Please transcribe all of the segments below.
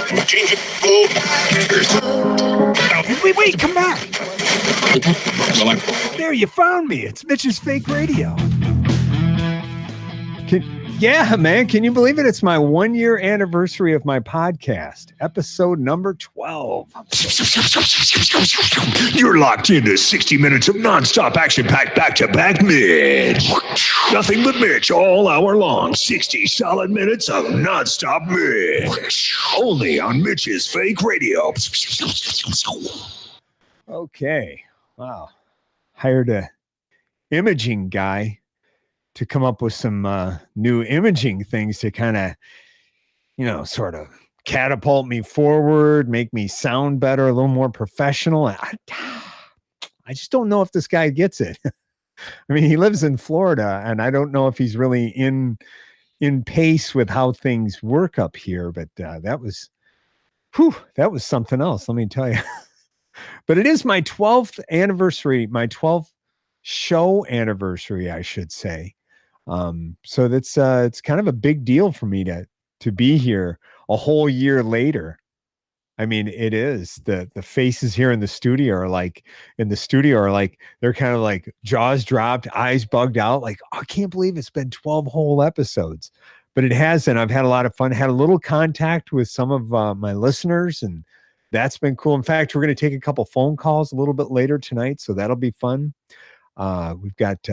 Wait, come back. There, you found me. It's Mitch's Fake Radio. Yeah, man. Can you believe it? It's my 1-year anniversary of my podcast, episode number 12. You're locked into 60 minutes of nonstop action-packed back-to-back Mitch. Nothing but Mitch all hour long. 60 solid minutes of nonstop Mitch. Only on Mitch's Fake Radio. Okay. Wow. Hired a imaging guy to come up with some new imaging things to kind of, sort of catapult me forward, make me sound better, a little more professional. I just don't know if this guy gets it. I mean, he lives in Florida, and I don't know if he's really in pace with how things work up here, but that was something else, let me tell you. But it is my 12th anniversary, my 12th show anniversary, I should say. So that's it's kind of a big deal for me to be here a whole year later. I mean, it is. The faces here in the studio are like they're kind of like jaws dropped, eyes bugged out, like, oh, I can't believe it's been 12 whole episodes. But it hasn't. I've had a lot of fun, had a little contact with some of my listeners, and that's been cool. In fact, we're going to take a couple phone calls a little bit later tonight, so that'll be fun. We've got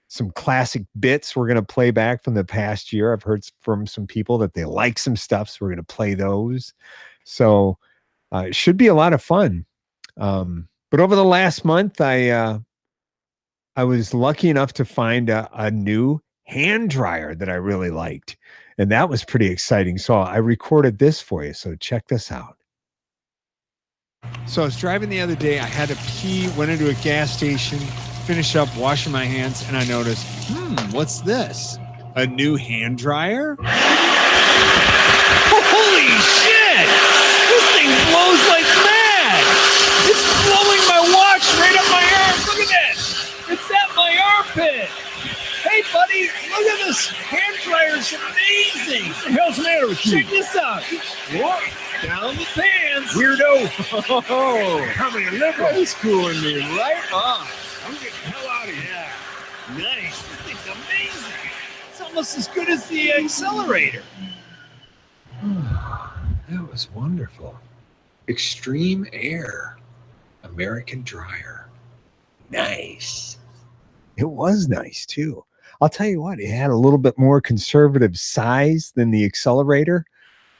some classic bits we're going to play back from the past year. I've heard from some people that they like some stuff, so we're going to play those. So it should be a lot of fun. But over the last month, I was lucky enough to find a new hand dryer that I really liked, and that was pretty exciting. So I recorded this for you. So check this out. So I was driving the other day. I had to pee, went into a gas station, finish up washing my hands, and I noticed, what's this? A new hand dryer? Holy shit! This thing blows like mad! It's blowing my watch right up my arm. Look at that! It's at my armpit! Hey, buddy, look at this hand dryer. It's amazing! What the hell's the matter with you? Check this out. Whoa. Down the pants. Weirdo. Oh, coming a liberal. It's cooling me right off. I'm getting the hell out of here. Nice. This thing's amazing. It's almost as good as the accelerator. That was wonderful. Extreme Air American dryer. Nice. It was nice, too. I'll tell you what, it had a little bit more conservative size than the accelerator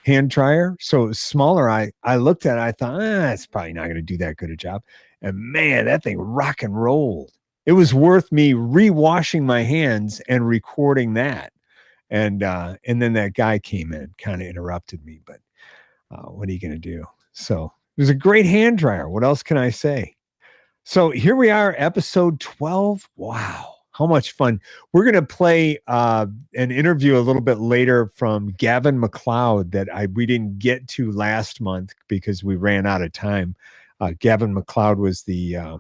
hand dryer. So it was smaller. I looked at it, I thought, it's probably not going to do that good a job. And man, that thing rock and rolled. It was worth me re-washing my hands and recording that. And then that guy came in, kind of interrupted me, but what are you going to do? So it was a great hand dryer. What else can I say? So here we are, episode 12. Wow. How much fun. We're going to play an interview a little bit later from Gavin MacLeod that we didn't get to last month because we ran out of time. Gavin MacLeod was the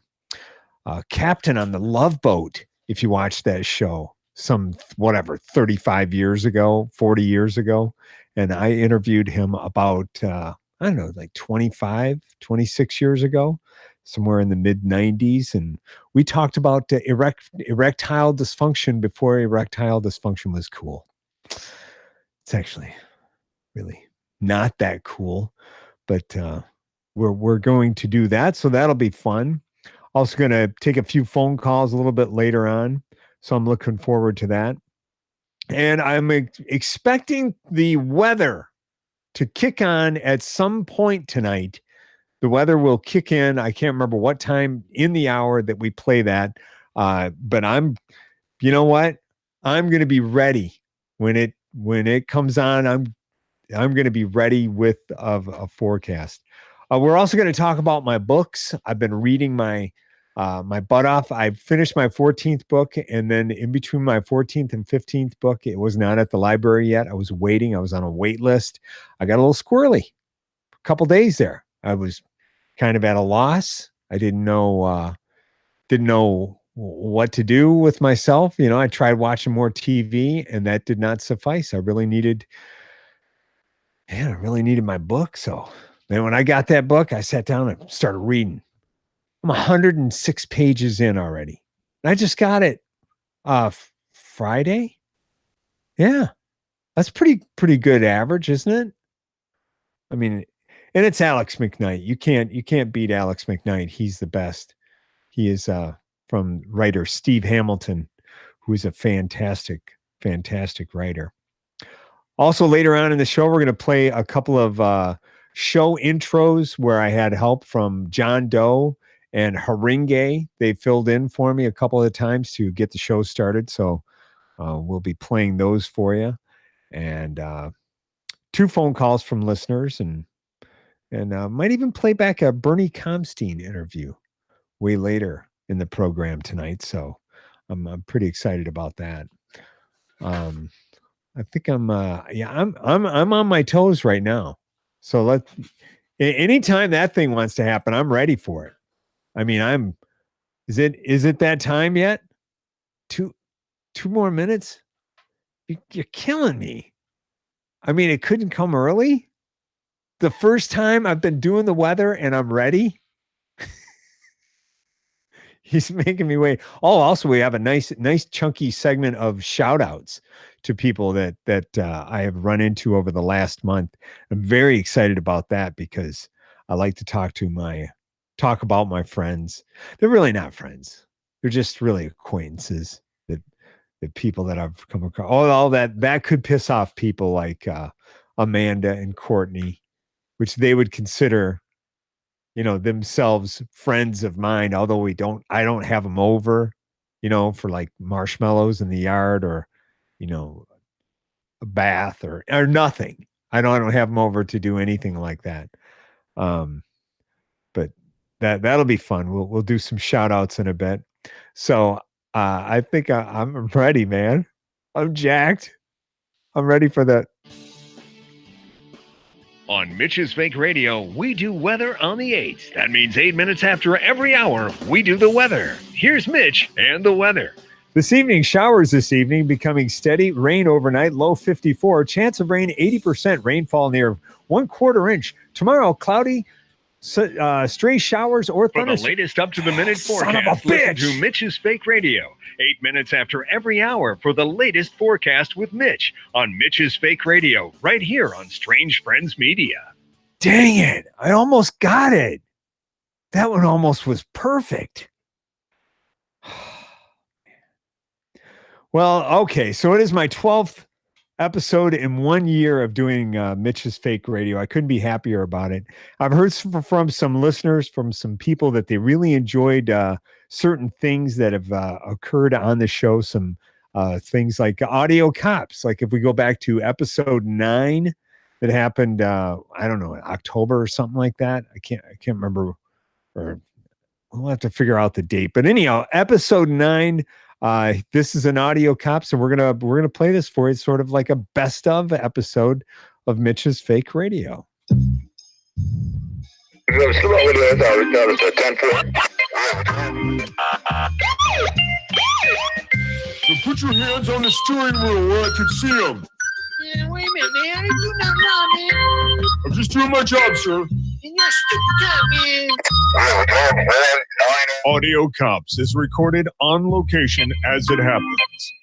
captain on the Love Boat, if you watched that show, 35 years ago, 40 years ago. And I interviewed him about, I don't know, like 25, 26 years ago. Somewhere in the mid-90s, and we talked about erectile dysfunction before erectile dysfunction was cool. It's actually really not that cool, but we're going to do that, so that'll be fun. Also going to take a few phone calls a little bit later on, so I'm looking forward to that. And I'm expecting the weather to kick on at some point tonight. The weather will kick in. I can't remember what time in the hour that we play that. But you know what? I'm going to be ready when it comes on. I'm going to be ready with a forecast. We're also going to talk about my books. I've been reading my butt off. I finished my 14th book, and then in between my 14th and 15th book, it was not at the library yet. I was waiting. I was on a wait list. I got a little squirrely a couple days there. I was kind of at a loss. I didn't know what to do with myself. I tried watching more TV, and that did not suffice. I really needed Man, I really needed my book. So then when I got that book, I sat down and started reading. I'm 106 pages in already. And I just got it Friday. Yeah. That's pretty good average, isn't it? I mean, and it's Alex McKnight. You can't beat Alex McKnight. He's the best. He is from writer Steve Hamilton, who is a fantastic writer. Also, later on in the show, we're going to play a couple of show intros where I had help from John Doe and Haringe. They filled in for me a couple of times to get the show started. So we'll be playing those for you. And 2 phone calls from listeners and might even play back a Bernie Comstein interview way later in the program tonight. So I'm pretty excited about that. I think I'm on my toes right now. So anytime that thing wants to happen, I'm ready for it. I mean, is it that time yet? Two more minutes? You're killing me. I mean, it couldn't come early. The first time I've been doing the weather and I'm ready. He's making me wait. Oh, also we have a nice chunky segment of shout outs to people that I have run into over the last month. I'm very excited about that because I like to talk about my friends. They're really not friends. They're just really acquaintances that people that I've come across. All that could piss off people like Amanda and Courtney, which they would consider themselves friends of mine, although I don't have them over, for like marshmallows in the yard or, a bath or nothing. I don't have them over to do anything like that. But that'll be fun. We'll do some shout outs in a bit. So I think I'm ready, man. I'm jacked. I'm ready for that. On Mitch's Fake Radio, we do weather on the 8th. That means 8 minutes after every hour, we do the weather. Here's Mitch and the weather. This evening, showers this evening, becoming steady. Rain overnight, low 54. Chance of rain, 80%. Rainfall near 1/4 inch. Tomorrow, cloudy, stray showers or thunder. For the latest up-to-the-minute forecast, listen to Mitch's Fake Radio. 8 minutes after every hour for the latest forecast with Mitch on Mitch's Fake Radio, right here on Strange Friends Media. Dang it. I almost got it. That one almost was perfect. Well, okay. So it is my 12th episode in 1 year of doing Mitch's Fake Radio. I couldn't be happier about it. I've heard from some listeners, from some people that they really enjoyed certain things that have occurred on the show. Some things like audio cops. Like if we go back to episode 9 that happened, I don't know, October or something like that. I can't remember, or we'll have to figure out the date. But anyhow, episode 9. This is an audio cop, so we're gonna play this for you. It's sort of like a best of episode of Mitch's Fake Radio. So put your hands on the steering wheel where I can see them. Yeah, wait a minute, man. I didn't do nothing wrong, man. I'm just doing my job, sir. And you're a stupid cop, man. Audio Cops is recorded on location as it happens.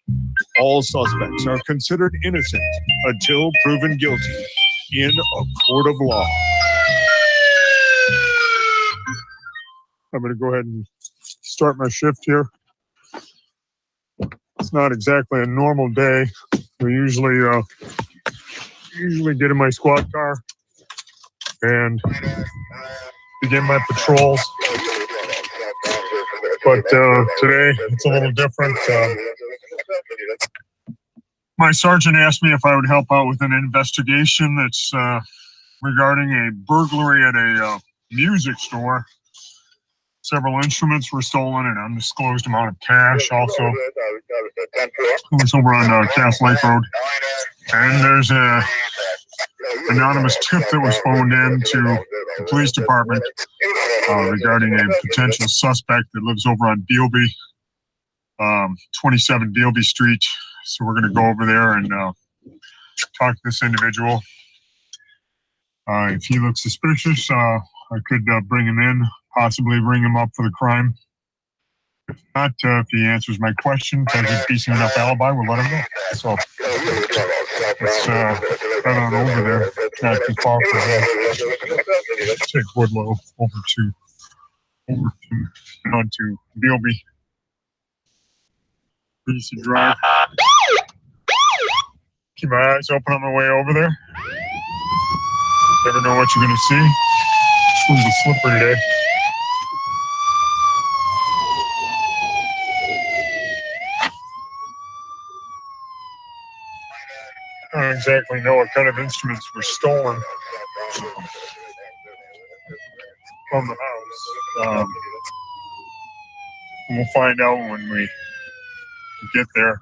All suspects are considered innocent until proven guilty in a court of law. I'm going to go ahead and start my shift here. It's not exactly a normal day. We usually get in my squad car and begin my patrols. But today it's a little different. My sergeant asked me if I would help out with an investigation that's regarding a burglary at a music store. Several instruments were stolen, and an undisclosed amount of cash also. It was over on Cass Lake Road. And there's a anonymous tip that was phoned in to the police department regarding a potential suspect that lives over on Bealby, 27 Bealby Street. So we're going to go over there and talk to this individual. If he looks suspicious, I could bring him in, possibly bring him up for the crime. If not, if he answers my question, has a decent enough alibi, we'll let him go. So let's head on over there. Not too far from here. Take Woodlow on to Bealby. BC Drive. Keep my eyes open on my way over there. Never know what you're going to see. This one's a slippery day. I don't exactly know what kind of instruments were stolen from the house. We'll find out when we get there.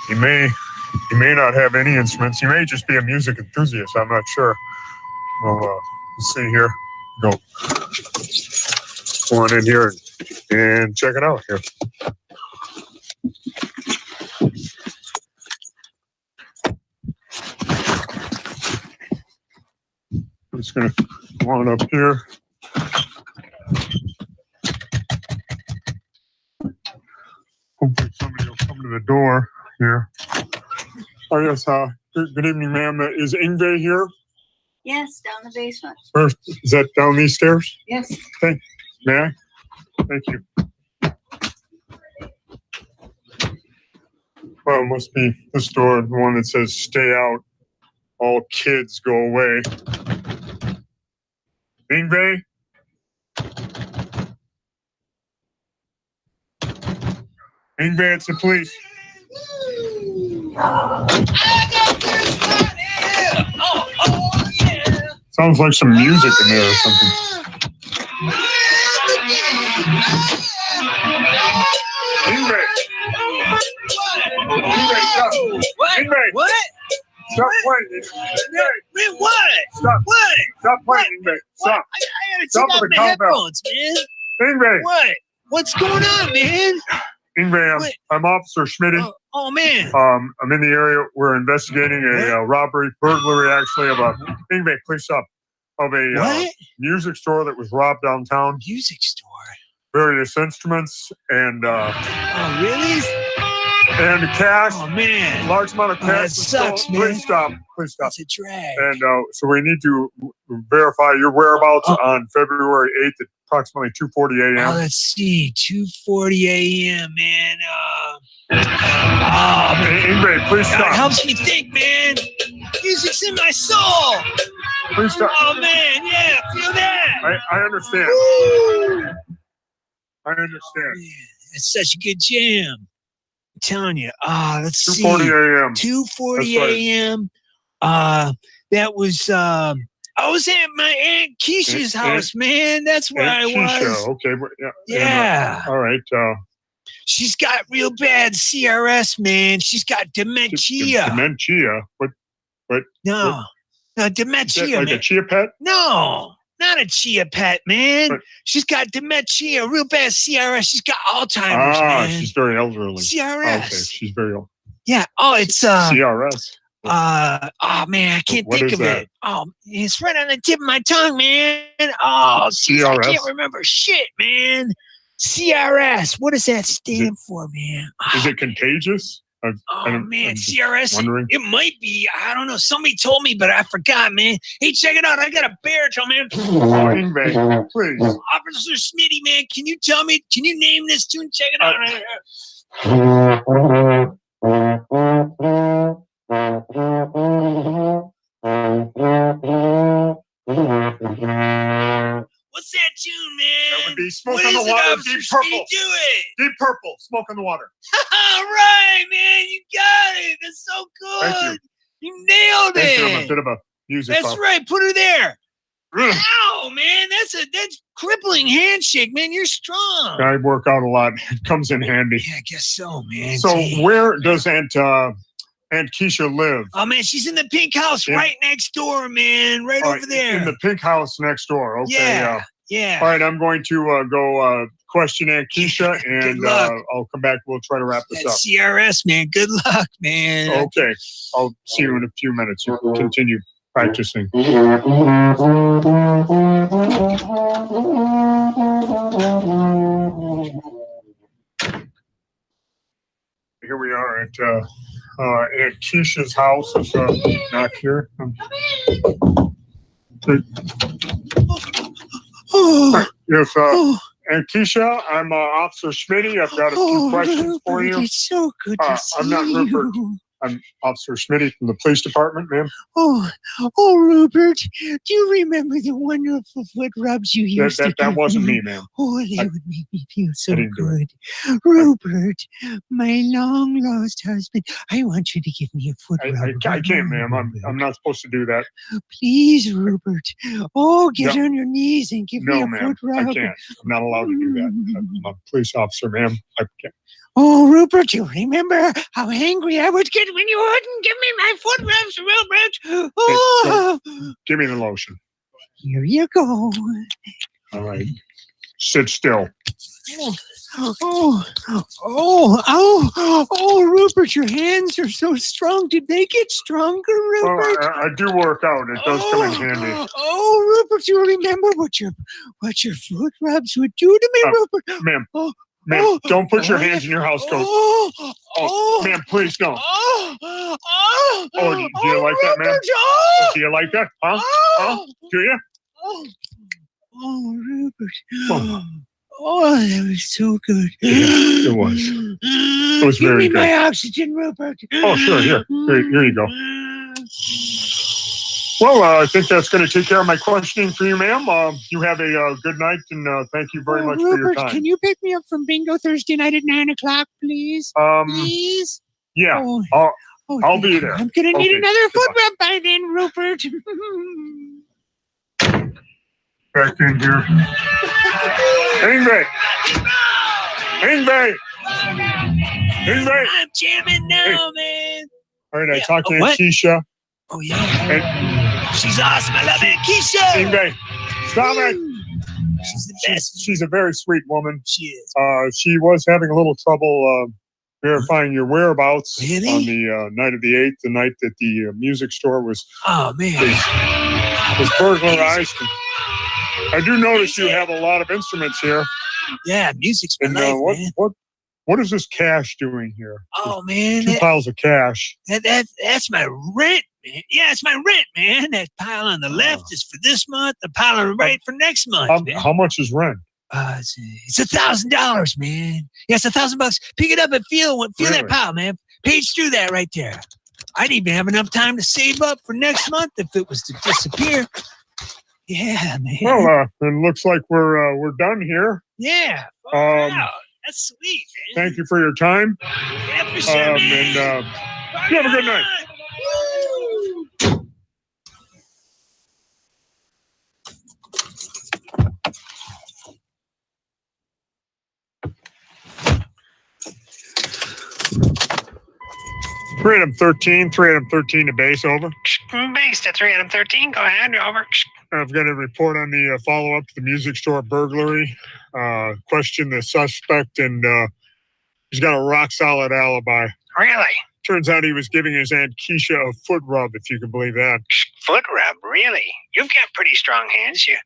He may not have any instruments. He may just be a music enthusiast. I'm not sure. We'll see here. Go on in here and check it out here. I'm just going to go on up here. Hopefully somebody will come to the door here. Oh, yes. Good evening, ma'am. Is Ingve here? Yes, down the basement. First, is that down these stairs? Yes. Okay. May I? Thank you. Well, it must be this door, the one that says stay out, all kids go away. Ingve? Ingve, it's the police. Sounds like some music in there or something. Ingve! Ingve, stop! What? Ingve! What? Stop playing! Ingve! Man, what? Stop! What? Stop playing, Ingve! Stop! I gotta Stop take off with the my cowbell. headphones, man. Ingve! What? What's going on, man? Ingve, What? I'm Officer Schmitty. Oh, man. I'm in the area. We're investigating a robbery, burglary, actually, of a Ingve, please stop. Of a What? music store that was robbed downtown. Music store. Various instruments and Oh, really? and cash. Oh, man. Large amount of Oh, cash. that sucks, man. Please stop. Please stop. That's a drag. And so we need to verify your whereabouts on February 8th at approximately 2:40 a.m. Oh, let's see. 2:40 a.m., man. Oh, man. Ingve, please It stop. helps me think, man. Music's in my soul. Please stop. Oh, man. Yeah, feel that. I understand. Woo! I understand. Man, that's such a good jam. I'm telling you. Let's see. 2:40 a.m. 2:40 That's right. a.m. That was I was at my Aunt Keisha's house, man. That's where I Aunt was. Keisha, okay. Yeah. All right. She's got real bad CRS, man. She's got dementia. Dementia? What? No, Is that dementia, like man. a chia pet? No, not a chia pet, man. But- She's got dementia, real bad CRS. She's got Alzheimer's, man. She's very elderly. CRS. Okay, she's very old. Yeah. Oh, it's CRS. oh man, I can't What think is of that? it. Oh, it's right on the tip of my tongue, man. Oh, geez, I CRS? can't remember shit, man. CRS. What does that stand for, man? Is it contagious? I'm Man, just CRS. wondering. It might be. I don't know. Somebody told me, but I forgot, man. Hey, check it out. I got a bear, man. Ingve, please. Officer Smitty, man, can you tell me? Can you name this tune? Check it out. Right here. What's that tune, man? That would be Smoke What on the is it, Water, Officer Deep Purple. Smitty? Do it. Deep Purple, Smoke on the Water. All right, man. You got it. That's so good. Thank You nailed Thank you. I'm a it. bit of a music That's buff. right. Put her there. Ugh. Ow, man. That's crippling handshake, man. You're strong. I work out a lot. It comes in handy. Yeah, I guess so, man. So Gee. where does Aunt Keisha live? Oh man, she's in the pink house In- right next door, man. Right All over right, there. In the pink house next door. Okay. Yeah. Yeah. All right, I'm going to go question Aunt Keisha, and luck. I'll come back. We'll try to wrap this That up. CRS, man. Good luck, man. Okay. I'll see you in a few minutes. You continue practicing. Here we are at Aunt Keisha's house. It's not here. Yes, Aunt Keisha, I'm Officer Smitty. I've got a few questions for you. It's so good to see I'm not Rupert. you. I'm Officer Smitty from the police department, ma'am. Oh, Rupert, do you remember the wonderful foot rubs you used to give That wasn't me, ma'am. Oh, that would make me feel so didn't do good. Rupert, my long-lost husband, I want you to give me a foot rub. I can't, ma'am. I'm not supposed to do that. Please, Rupert. Oh, get No. on your knees and give me No, a ma'am. foot rub. I can't. I'm not allowed to do that. I'm a police officer, ma'am. I can't. Oh, Rupert, you remember how angry I would get when you wouldn't give me my foot rubs, Rupert? Oh, Give me the lotion. here you go. All right. Sit still. Oh, Rupert, your hands are so strong. Did they get stronger, Rupert? Well, I do work out. It does come in handy. Oh, Rupert, you remember what your foot rubs would do to me, Rupert? Ma'am, Oh, don't put your hands in your house coat. Ma'am, please don't. Do you like that, ma'am? Do you like that? Huh? Do you? Rupert. Oh. Oh, that was so good. Yeah, it was. It was very Give me good. my oxygen, Rupert. Oh, sure. Here you go. Well, I think that's going to take care of my questioning for you, ma'am. You have a good night, and thank you very much for your Rupert, time. can you pick me up from bingo Thursday night at 9 o'clock, please? Please? Yeah, Oh, I'll be thank you. there. I'm going to need Okay, another foot goodbye. rub by then, Rupert. Back in here. Ingrid! I'm jamming now, man. All right, I Yeah, talked to Aunt what? Keisha. Oh, yeah. She's awesome. I love it. Keisha! Ingrid, stop it! She's the best. She's a very sweet woman. She is. She was having a little trouble verifying your whereabouts Really? on the night of the 8th, the night that the music store was Man. burglarized. I do notice you have a lot of instruments here. Yeah, music's my And life, man. what is this cash doing here? Oh, man. Two piles of cash. That's my rent, man. Yeah, it's my rent, man. That pile on the left is for this month. The pile on the right for next month, man. How much is rent? It's $1,000, man. Yeah, it's $1,000. Pick it up and feel Really? that pile, man. Page through that right there. I'd even have enough time to save up for next month if it was to disappear. Yeah, man. Well, it looks like we're done here. Yeah. Wow. That's sweet, man. Thank you for your time. Yeah, for sure, man. And you have a good night. Woo! Item 13 to base, over. Base to 313. Go ahead, over. I've got a report on the follow-up to the music store burglary. Question the suspect, and he's got a rock-solid alibi. Really? Turns out he was giving his Aunt Keisha a foot rub, if you can believe that. Foot rub? Really? You've got pretty strong hands. You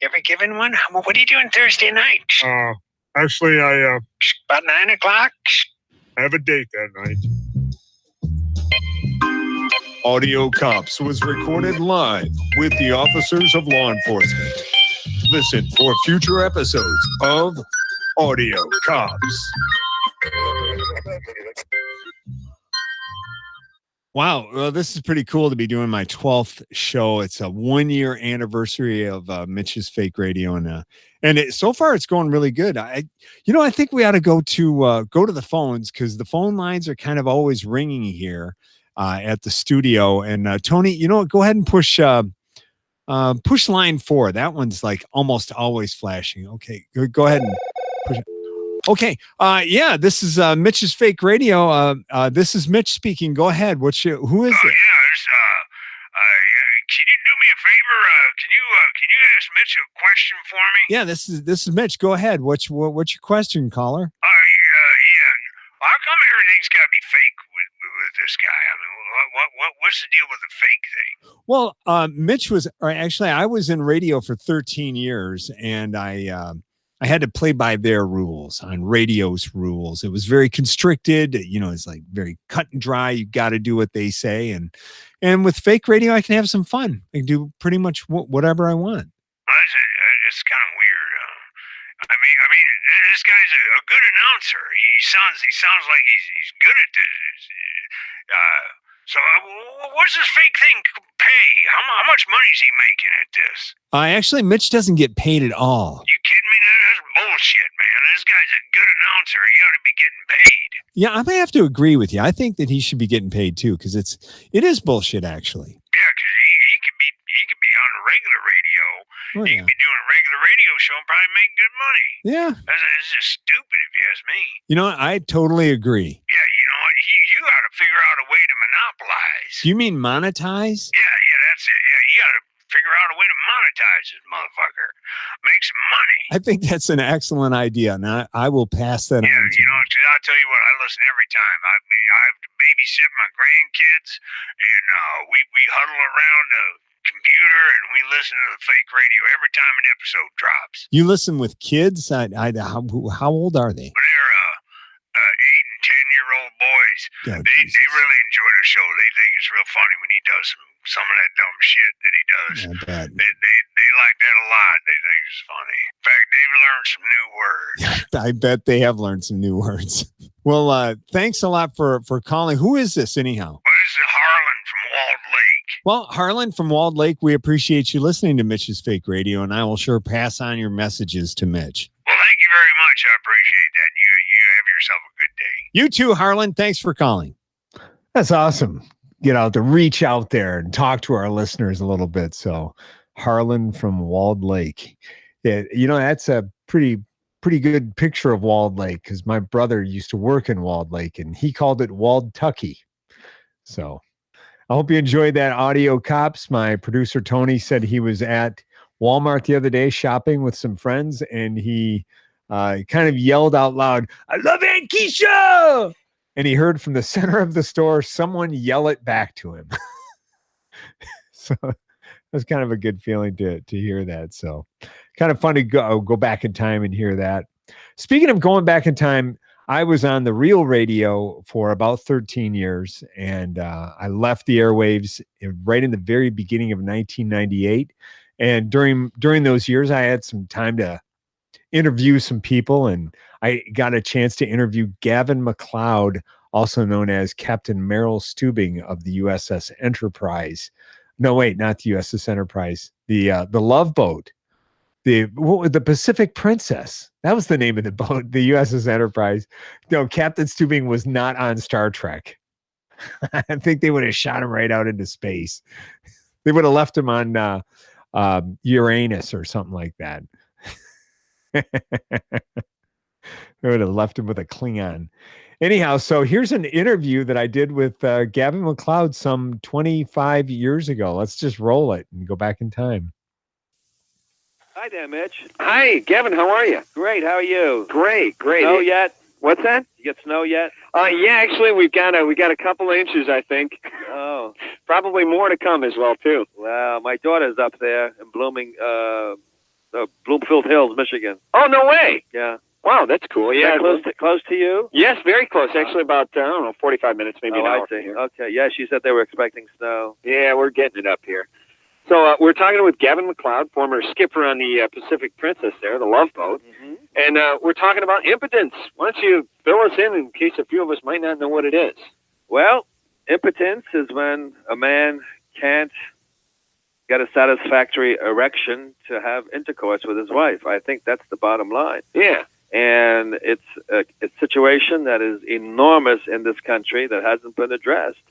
ever given one? What are you doing Thursday night? Actually, I About 9 o'clock? have a date that night. Audio Cops was recorded live with the officers of law enforcement. Listen for future episodes of Audio Cops. Wow, well, this is pretty cool to be doing my 12th show. It's a 1-year anniversary of Mitch's Fake Radio, and so far it's going really good. I think we ought to go to the phones, because the phone lines are kind of always ringing here at the studio. And Tony, go ahead and push line 4. That one's like almost always flashing. Okay, go ahead and push it. Okay. Yeah, this is Mitch's Fake Radio. This is Mitch speaking. Go ahead. Who is it? Yeah, can you do me a favor? Can you ask Mitch a question for me? Yeah, this is Mitch. Go ahead. What's your question, caller? Yeah. How come everything's got to be fake with this guy? I mean, what's the deal with the fake thing? Well, Mitch I was in radio for 13 years, and I had to play by their rules, on radio's rules. It was very constricted. It's like very cut and dry. You got to do what they say. And with fake radio, I can have some fun. I can do pretty much whatever I want. Well, it's kind of weird. I mean, this guy's a good announcer. He sounds like he's good at this. So what's this fake thing pay? How much money is he making at this? Actually, Mitch doesn't get paid at all. You kidding me? That's bullshit, man. This guy's a good announcer. He ought to be getting paid. Yeah, I may have to agree with you. I think that he should be getting paid too, because it is bullshit, actually. Yeah, because he could be on the regular radio. Oh, He yeah. could be doing a regular radio show and probably make good money. Yeah. That's just stupid if you ask me. I totally agree. Yeah, you know what? You got to figure out a way to monopolize. Do you mean monetize? Yeah, that's it. Yeah, you got to figure out a way to monetize this motherfucker. Make some money. I think that's an excellent idea. Now, I will pass that on to you. Because I'll tell you what, I listen every time. I have to babysit my grandkids, and we huddle around the computer and we listen to the fake radio every time an episode drops. You listen with kids? How old are they? They're 8 and 10-year-old boys. God, They Jesus. really enjoy the show. They think it's real funny when he does some of that dumb shit that he does. Yeah, I bet. They like that a lot. They think it's funny. In fact, they've learned some new words. I bet they have learned some new words. Well, thanks a lot for calling. Who is this anyhow? Well, this is Harlan from Walled Lake. Well, Harlan from Walled Lake, we appreciate you listening to Mitch's Fake Radio, and I will sure pass on your messages to Mitch. Well, thank you very much. I appreciate that. You have yourself a good day. You too, Harlan. Thanks for calling. That's awesome. To reach out there and talk to our listeners a little bit. So Harlan from Walled Lake. Yeah, that's a pretty good picture of Walled Lake, because my brother used to work in Walled Lake and he called it Walled-tucky. So I hope you enjoyed that audio, cops. My producer Tony said he was at Walmart the other day shopping with some friends, and he kind of yelled out loud, "I love Aunt Keisha!" And he heard from the center of the store someone yell it back to him. So it was kind of a good feeling to hear that. So kind of fun to go back in time and hear that. Speaking of going back in time, I was on the real radio for about 13 years, and I left the airwaves right in the very beginning of 1998. And during those years, I had some time to interview some people, and I got a chance to interview Gavin McLeod, also known as Captain Merrill Stubing of the USS Enterprise. No, wait, not the USS Enterprise. The Love Boat, the Pacific Princess. That was the name of the boat, the USS Enterprise. No, Captain Stubing was not on Star Trek. I think they would have shot him right out into space. They would have left him on Uranus or something like that. They would have left him with a Klingon. Anyhow, so here's an interview that I did with Gavin McLeod some 25 years ago. Let's just roll it and go back in time. Hi there, Mitch. Hi, Gavin. How are you? Great. How are you? Great. Snow yet? What's that? You get snow yet? Yeah, actually, we got a couple of inches, I think. Oh, Probably more to come as well, too. well, my daughter's up there in Bloomfield Hills, Michigan. Oh, no way. Yeah. Wow, that's cool. Is Yeah. that close to you? Yes, very close. Actually, about 45 minutes, maybe an hour. I see. from here. Okay. Yeah, she said they were expecting snow. Yeah, we're getting it up here. So we're talking with Gavin McLeod, former skipper on the Pacific Princess there, the Love Boat. Mm-hmm. And we're talking about impotence. Why don't you fill us in case a few of us might not know what it is? Well, impotence is when a man can't get a satisfactory erection to have intercourse with his wife. I think that's the bottom line. Yeah. And it's a situation that is enormous in this country that hasn't been addressed.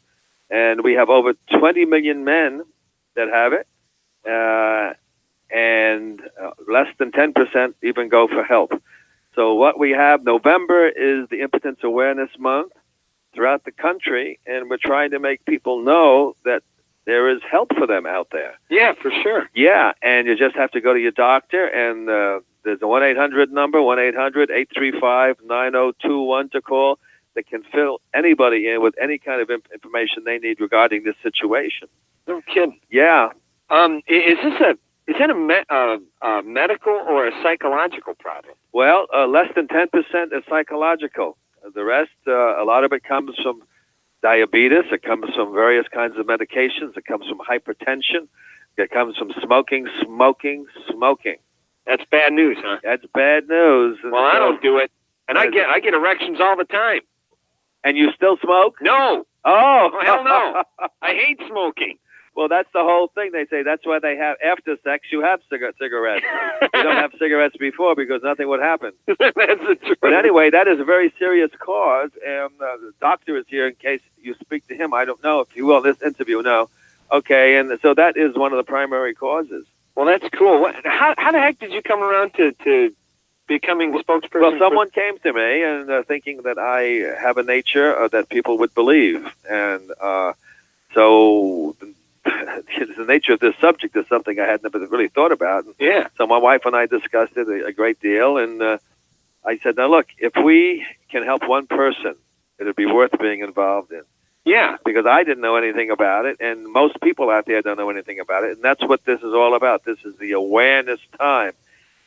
And we have over 20 million men that have it, and less than 10% even go for help. So what we have, November is the Impotence Awareness Month throughout the country, and we're trying to make people know that There is help for them out there. Yeah, for sure. Yeah, and you just have to go to your doctor, and there's a 1-800 number, 1-800-835-9021 to call that can fill anybody in with any kind of information they need regarding this situation. No kidding. Yeah. Is it a medical or a psychological problem? Well, less than 10% is psychological. The rest, a lot of it comes from diabetes. It comes from various kinds of medications. It comes from hypertension. It comes from smoking. That's bad news, huh? That's bad news. Well, I don't do it, and I get erections all the time. And you still smoke? No. Oh, hell no. I hate smoking. Well, that's the whole thing. They say that's why they have, after sex, you have cigarettes. You don't have cigarettes before because nothing would happen. That's the truth. But anyway, that is a very serious cause, and the doctor is here in case you speak to him. I don't know if you will, this interview, no. Okay, and so that is one of the primary causes. Well, that's cool. How the heck did you come around to becoming the spokesperson? Well, someone came to me and thinking that I have a nature that people would believe, and so the nature of this subject is something I had never really thought about. Yeah. So my wife and I discussed it a great deal, and I said, now look, if we can help one person, it'd be worth being involved in. Yeah. Because I didn't know anything about it, and most people out there don't know anything about it, and that's what this is all about. This is the awareness time.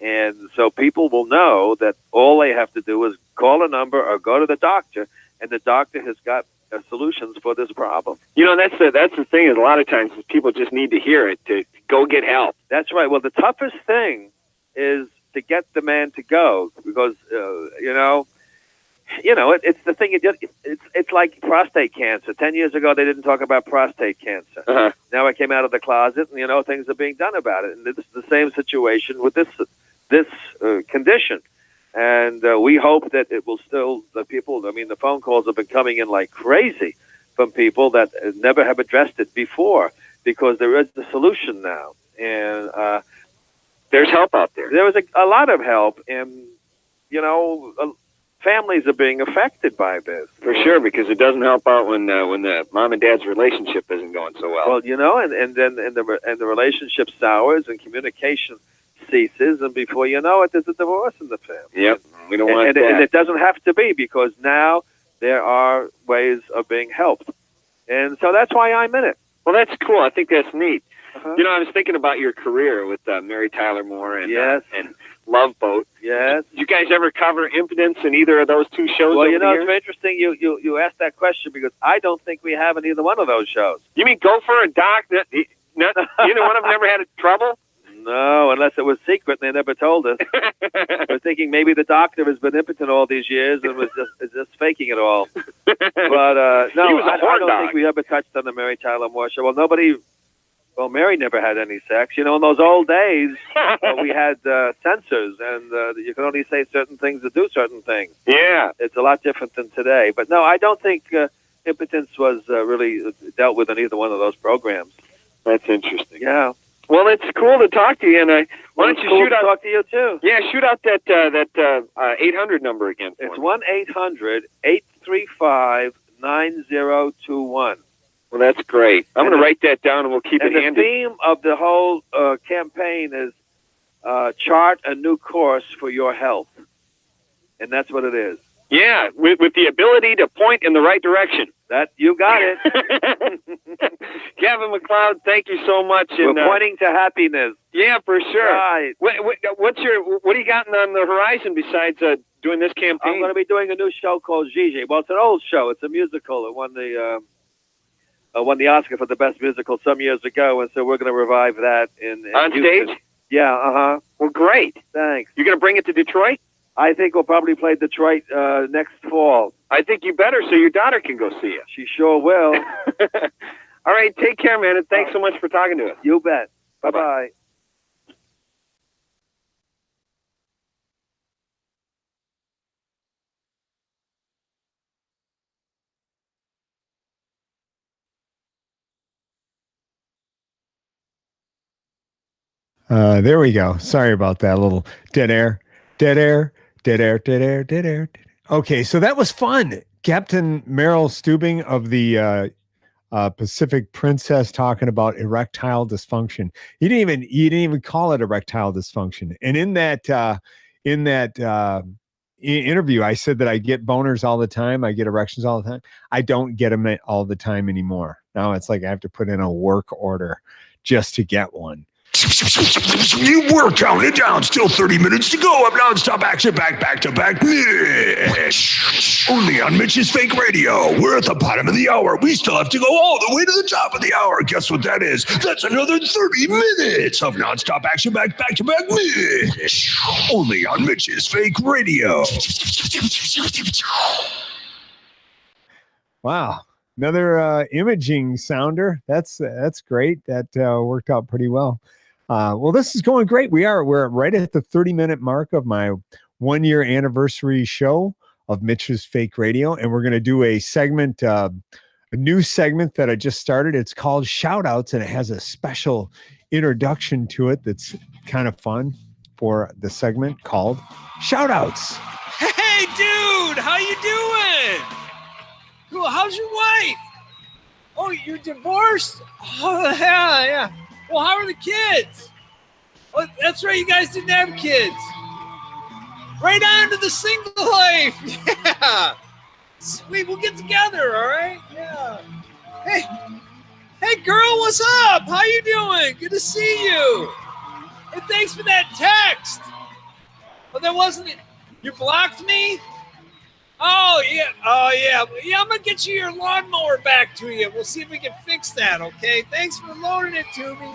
And so people will know that all they have to do is call a number or go to the doctor, and the doctor has got solutions for this problem. You know, that's the thing is a lot of times people just need to hear it to go get help. That's right. Well, the toughest thing is to get the man to go because, it's the thing. It's like prostate cancer. 10 years ago, they didn't talk about prostate cancer. Uh-huh. Now I came out of the closet, and things are being done about it. And it's the same situation with this condition. And we hope that it will still, the phone calls have been coming in like crazy from people that never have addressed it before because there is a solution now. And there's help out there. There was a lot of help, and, families are being affected by this. For sure, because it doesn't help out when the mom and dad's relationship isn't going so well. Well, and then the relationship sours and communication ceases, and before you know it, there's a divorce in the family. Yep, we don't want that. And it doesn't have to be because now there are ways of being helped, and so that's why I'm in it. Well, that's cool. I think that's neat. Uh-huh. I was thinking about your career with Mary Tyler Moore and yes. And Love Boat. Yes. Did you guys ever cover impotence in either of those two shows? Well, it's very interesting you asked that question because I don't think we have in either one of those shows. You mean Gopher and Doc? Neither one of them ever had trouble? No, unless it was secret and they never told us. We're thinking maybe the doctor has been impotent all these years and was just faking it all. But no, I don't think we ever touched on the Mary Tyler Moore show. Well, Mary never had any sex. In those old days, we had censors, and you can only say certain things to do certain things. Yeah. It's a lot different than today. But no, I don't think impotence was really dealt with in either one of those programs. That's interesting. Yeah. Well, it's cool to talk to you, and why don't you shoot out? Talk to you too. Yeah, shoot out that 800 number again. It's 1-800-835-9021. Well, that's great. I'm going to write that down, and we'll keep it handy. The theme of the whole campaign is chart a new course for your health, and that's what it is. Yeah, with the ability to point in the right direction. That you got it. Gavin McLeod, thank you so much. We're pointing to happiness. Yeah, for sure. Right. What do you got on the horizon besides doing this campaign? I'm going to be doing a new show called Gigi. Well, it's an old show. It's a musical. It won the Oscar for the best musical some years ago, and so we're going to revive that in on Houston. Stage. Yeah. Uh-huh. Well, great. Thanks. You're going to bring it to Detroit? I think we'll probably play Detroit next fall. I think you better so your daughter can go see it. She sure will. All right, take care, man, and thanks so much for talking to us. You bet. Bye-bye. There we go. Sorry about that. A little dead air. Okay, so that was fun. Captain Meryl Stubing of the Pacific Princess talking about erectile dysfunction. He didn't even call it erectile dysfunction. And in that interview, I said that I get boners all the time. I get erections all the time. I don't get them all the time anymore. Now it's like I have to put in a work order just to get one. You were counting down. Still 30 minutes to go of nonstop action back to back Mitch. Only on Mitch's Fake Radio. We're at the bottom of the hour. We still have to go all the way to the top of the hour. Guess what that is? That's another 30 minutes of nonstop action back to back Mitch. Only on Mitch's Fake Radio. Wow. Another imaging sounder. That's great. That worked out pretty well. Well, this is going great. We're right at the 30-minute mark of my 1-year anniversary show of Mitch's Fake Radio, and we're going to do a segment, a new segment that I just started. It's called Shoutouts, and it has a special introduction to it that's kind of fun for the segment called Shoutouts. Hey, dude, how you doing? Cool. How's your wife? Oh, you're divorced? Oh, yeah. Well, how are the kids? Oh, that's right. You guys didn't have kids. Right on to the single life. Yeah. Sweet. We'll get together. All right. Yeah. Hey, girl. What's up? How you doing? Good to see you. Hey, thanks for that text. Oh, that wasn't it. You blocked me? Oh, yeah. Yeah, I'm going to get you your lawnmower back to you. We'll see if we can fix that, okay? Thanks for loaning it to me.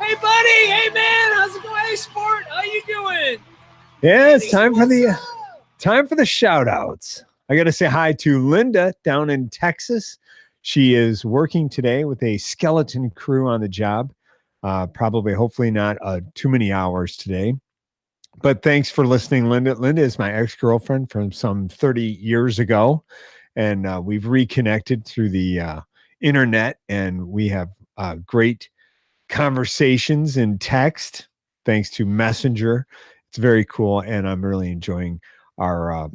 Hey, buddy. Hey, man. How's it going? Hey, sport. How you doing? Yeah, it's time for the shout-outs. I got to say hi to Linda down in Texas. She is working today with a skeleton crew on the job. Probably, hopefully not too many hours today. But thanks for listening, Linda. Linda is my ex-girlfriend from some 30 years ago, and we've reconnected through the internet, and we have great conversations in text thanks to Messenger. It's very cool, and I'm really enjoying our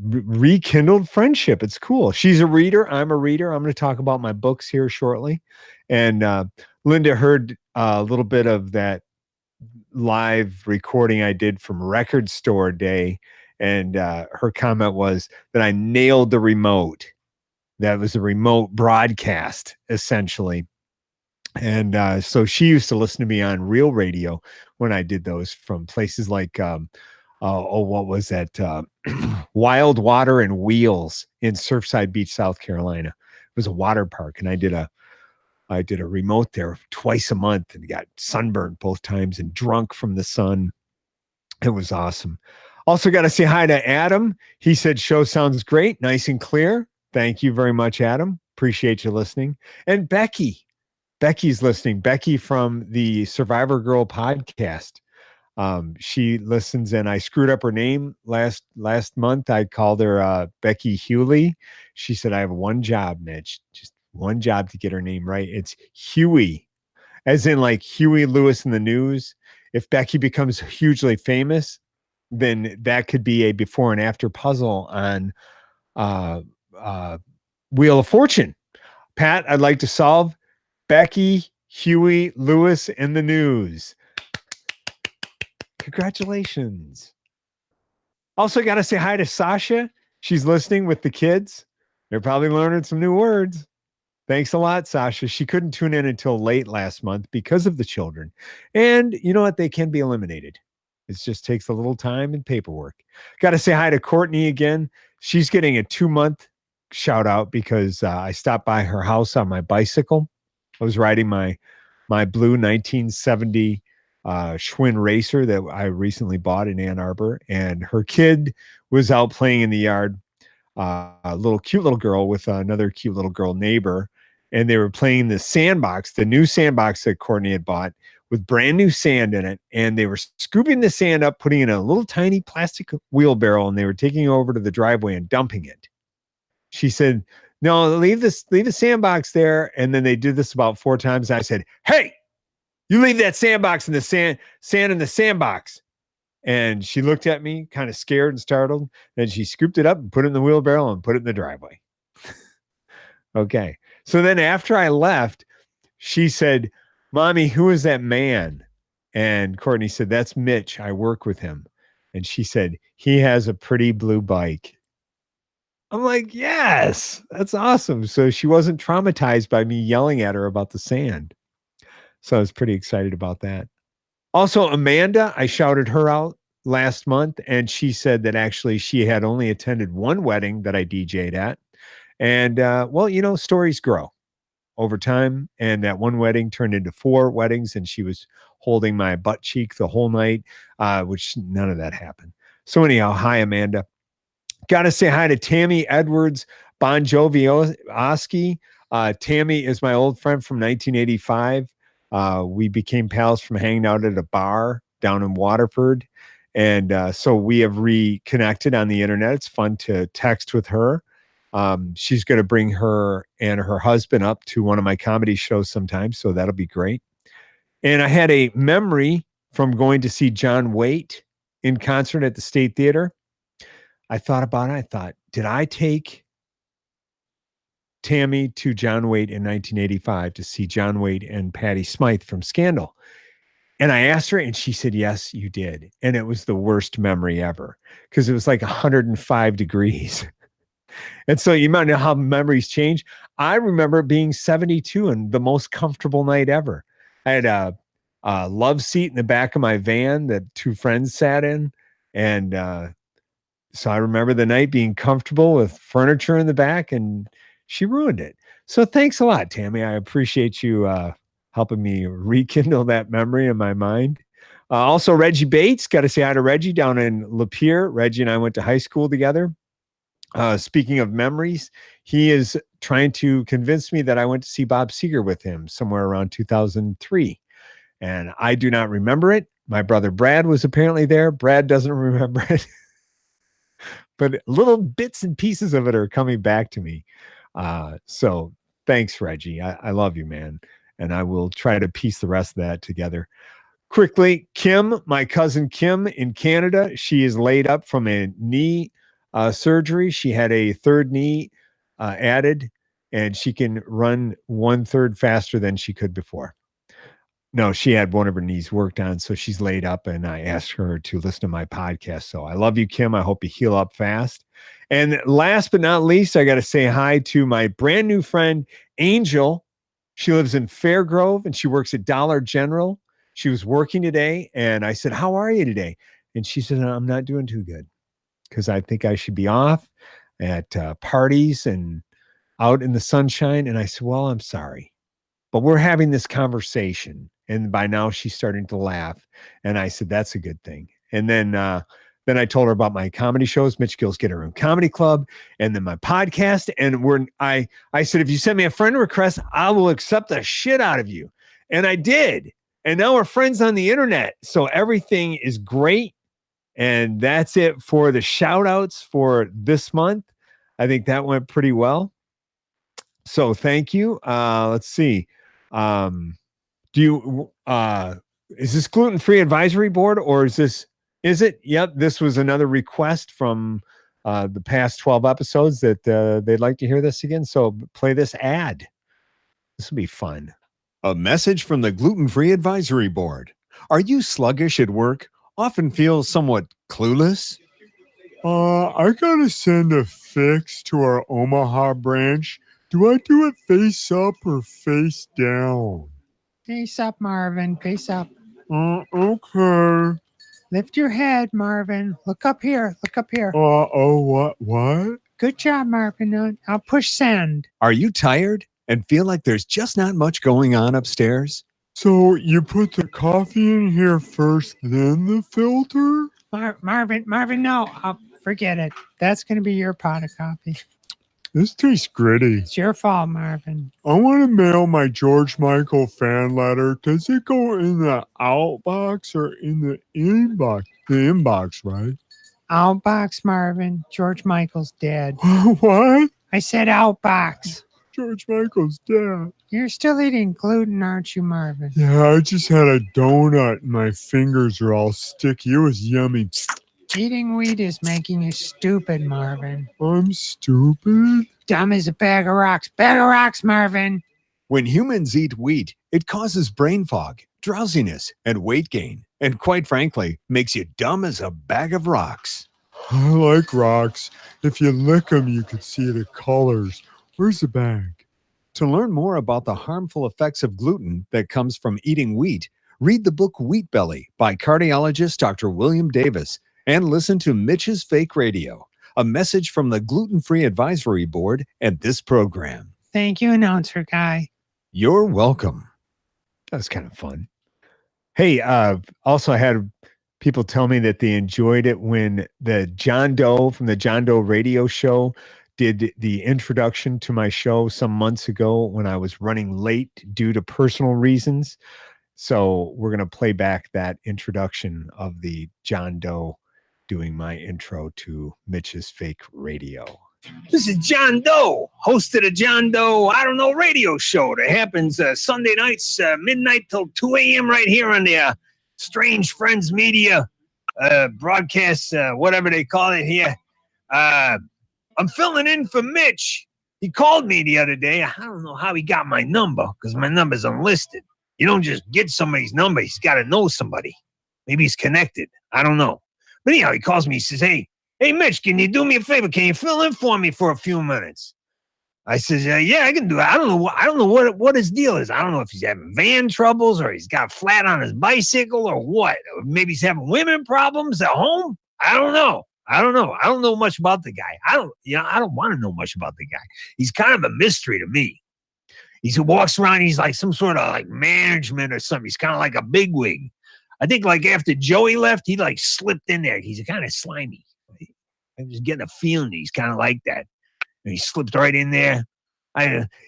rekindled friendship. It's cool. She's a reader. I'm a reader. I'm going to talk about my books here shortly. And Linda heard a little bit of that live recording I did from Record Store Day, and her comment was that I nailed the remote. That was a remote broadcast, essentially. And so she used to listen to me on Real Radio when I did those from places like, what was that? Wild Water and Wheels in Surfside Beach, South Carolina. It was a water park, and I did a remote there twice a month and got sunburned both times and drunk from the sun. It was awesome. Also got to say hi to Adam. He said, show sounds great, nice and clear. Thank you very much, Adam. Appreciate you listening. And Becky's listening. Becky from the Survivor Girl podcast. She listens, and I screwed up her name last month. I called her Becky Hewley. She said, I have one job, Mitch, just one job to get her name right. It's Huey, as in like Huey Lewis in the News. If Becky becomes hugely famous, then that could be a before and after puzzle on Wheel of Fortune. Pat, I'd like to solve Becky, Huey Lewis in the News. Congratulations. Also got to say hi to Sasha. She's listening with the kids. They're probably learning some new words. Thanks a lot, Sasha. She couldn't tune in until late last month because of the children. And you know what? They can be eliminated. It just takes a little time and paperwork. Got to say hi to Courtney again. She's getting a 2-month shout out because I stopped by her house on my bicycle. I was riding my blue 1970 Schwinn Racer that I recently bought in Ann Arbor, and her kid was out playing in the yard. A cute little girl with another cute little girl neighbor, and they were playing the sandbox, the new sandbox that Courtney had bought with brand new sand in it, and they were scooping the sand up, putting it in a little tiny plastic wheelbarrow, and they were taking it over to the driveway and dumping it. She said, no, leave the sandbox there. And then they did this about 4 times. I said, hey, you leave that sandbox in the sand in the sandbox. And she looked at me kind of scared and startled. Then she scooped it up and put it in the wheelbarrow and put it in the driveway. Okay. So then after I left, she said, Mommy, who is that man? And Courtney said, that's Mitch. I work with him. And she said, he has a pretty blue bike. I'm like, yes, that's awesome. So she wasn't traumatized by me yelling at her about the sand. So I was pretty excited about that. Also, Amanda, I shouted her out last month, and she said that actually she had only attended one wedding that I DJ'd at. And well, you know, stories grow over time. And that one wedding turned into 4 weddings, and she was holding my butt cheek the whole night, which none of that happened. So anyhow, hi, Amanda. Got to say hi to Tammy Edwards Bon Jovi-Oski. Tammy is my old friend from 1985. We became pals from hanging out at a bar down in Waterford. And so we have reconnected on the internet. It's fun to text with her. She's going to bring her and her husband up to one of my comedy shows sometime. So that'll be great. And I had a memory from going to see John Waite in concert at the State Theater. I thought about it. I thought, did I take Tammy to John Waite in 1985 to see John Waite and Patti Smythe from Scandal? And I asked her, and she said, yes, you did. And it was the worst memory ever because it was like 105 degrees. And so you might know how memories change. I remember it being 72 and the most comfortable night ever. I had a love seat in the back of my van that 2 friends sat in. And so I remember the night being comfortable with furniture in the back, and she ruined it. So thanks a lot, Tammy. I appreciate you helping me rekindle that memory in my mind. Also, Reggie Bates, got to say hi to Reggie down in Lapeer. Reggie and I went to high school together. Speaking of memories, he is trying to convince me that I went to see Bob Seger with him somewhere around 2003. And I do not remember it. My brother Brad was apparently there. Brad doesn't remember it. But little bits and pieces of it are coming back to me. So thanks, Reggie. I love you, man. And I will try to piece the rest of that together. Quickly, Kim, my cousin Kim in Canada, she is laid up from a knee surgery. She had a 3rd knee added, and she can run 1/3 faster than she could before. No, she had one of her knees worked on, so she's laid up, and I asked her to listen to my podcast. So I love you, Kim. I hope you heal up fast. And last but not least, I got to say hi to my brand new friend, Angel. She lives in Fairgrove, and she works at Dollar General. She was working today, and I said, how are you today? And she said, I'm not doing too good because I think I should be off at parties and out in the sunshine. And I said, well, I'm sorry, but we're having this conversation. And by now she's starting to laugh. And I said, that's a good thing. And then I told her about my comedy shows, Mitch Gill's Get Her Own Comedy Club, and then my podcast. And I said, if you send me a friend request, I will accept the shit out of you. And I did. And now we're friends on the internet. So everything is great. And that's it for the shout outs for this month. I think that went pretty well. So thank you. Let's see. Is this gluten-free advisory board, or is it? Yep. This was another request from the past 12 episodes that they'd like to hear this again. So play this ad. This will be fun. A message from the Gluten-Free Advisory Board. Are you sluggish at work? Often feel somewhat clueless? I gotta send a fix to our Omaha branch. Do I do it face up or face down? Face up, Marvin. Face up. Okay. Lift your head, Marvin. Look up here. Look up here. What? Good job, Marvin. I'll push send. Are you tired and feel like there's just not much going on upstairs? So you put the coffee in here first, then the filter? Marvin, no. Forget it. That's going to be your pot of coffee. This tastes gritty. It's your fault, Marvin. I want to mail my George Michael fan letter. Does it go in the outbox or in the inbox? The inbox, right? Outbox, Marvin. George Michael's dead. What? I said outbox. George Michael's dead. You're still eating gluten, aren't you, Marvin? Yeah, I just had a donut and my fingers are all sticky. It was yummy. Eating wheat is making you stupid, Marvin. I'm stupid. Dumb as a bag of rocks. Bag of rocks, Marvin. When humans eat wheat, it causes brain fog, drowsiness, and weight gain. And quite frankly, makes you dumb as a bag of rocks. I like rocks. If you lick them, you can see the colors. Where's the bag? To learn more about the harmful effects of gluten that comes from eating wheat, read the book Wheat Belly by cardiologist Dr. William Davis and listen to Mitch's Fake Radio, a message from the Gluten-Free Advisory Board and this program. Thank you, announcer guy. You're welcome. That was kind of fun. Hey, also had people tell me that they enjoyed it when the John Doe from the John Doe radio show did the introduction to my show some months ago when I was running late due to personal reasons. So we're going to play back that introduction of the John Doe doing my intro to Mitch's Fake Radio. This is John Doe, host of the John Doe, I don't know, radio show that happens Sunday nights, midnight till 2 a.m. right here on the Strange Friends Media broadcast, whatever they call it here. I'm filling in for Mitch. He called me the other day. I don't know how he got my number because my number's unlisted. You don't just get somebody's number. He's got to know somebody. Maybe he's connected. I don't know. But anyhow, he calls me. He says, hey, Mitch, can you do me a favor? Can you fill in for me for a few minutes? I says, yeah, I can do it. I don't know what his deal is. I don't know if he's having van troubles or he's got flat on his bicycle or what. Or maybe he's having women problems at home. I don't know. I don't know much about the guy. I don't want to know much about the guy. He's kind of a mystery to me. He walks around, he's like some sort of like management or something. He's kind of like a bigwig. I think like after Joey left, he like slipped in there. He's kind of slimy. I'm just getting a feeling he's kind of like that. And he slipped right in there.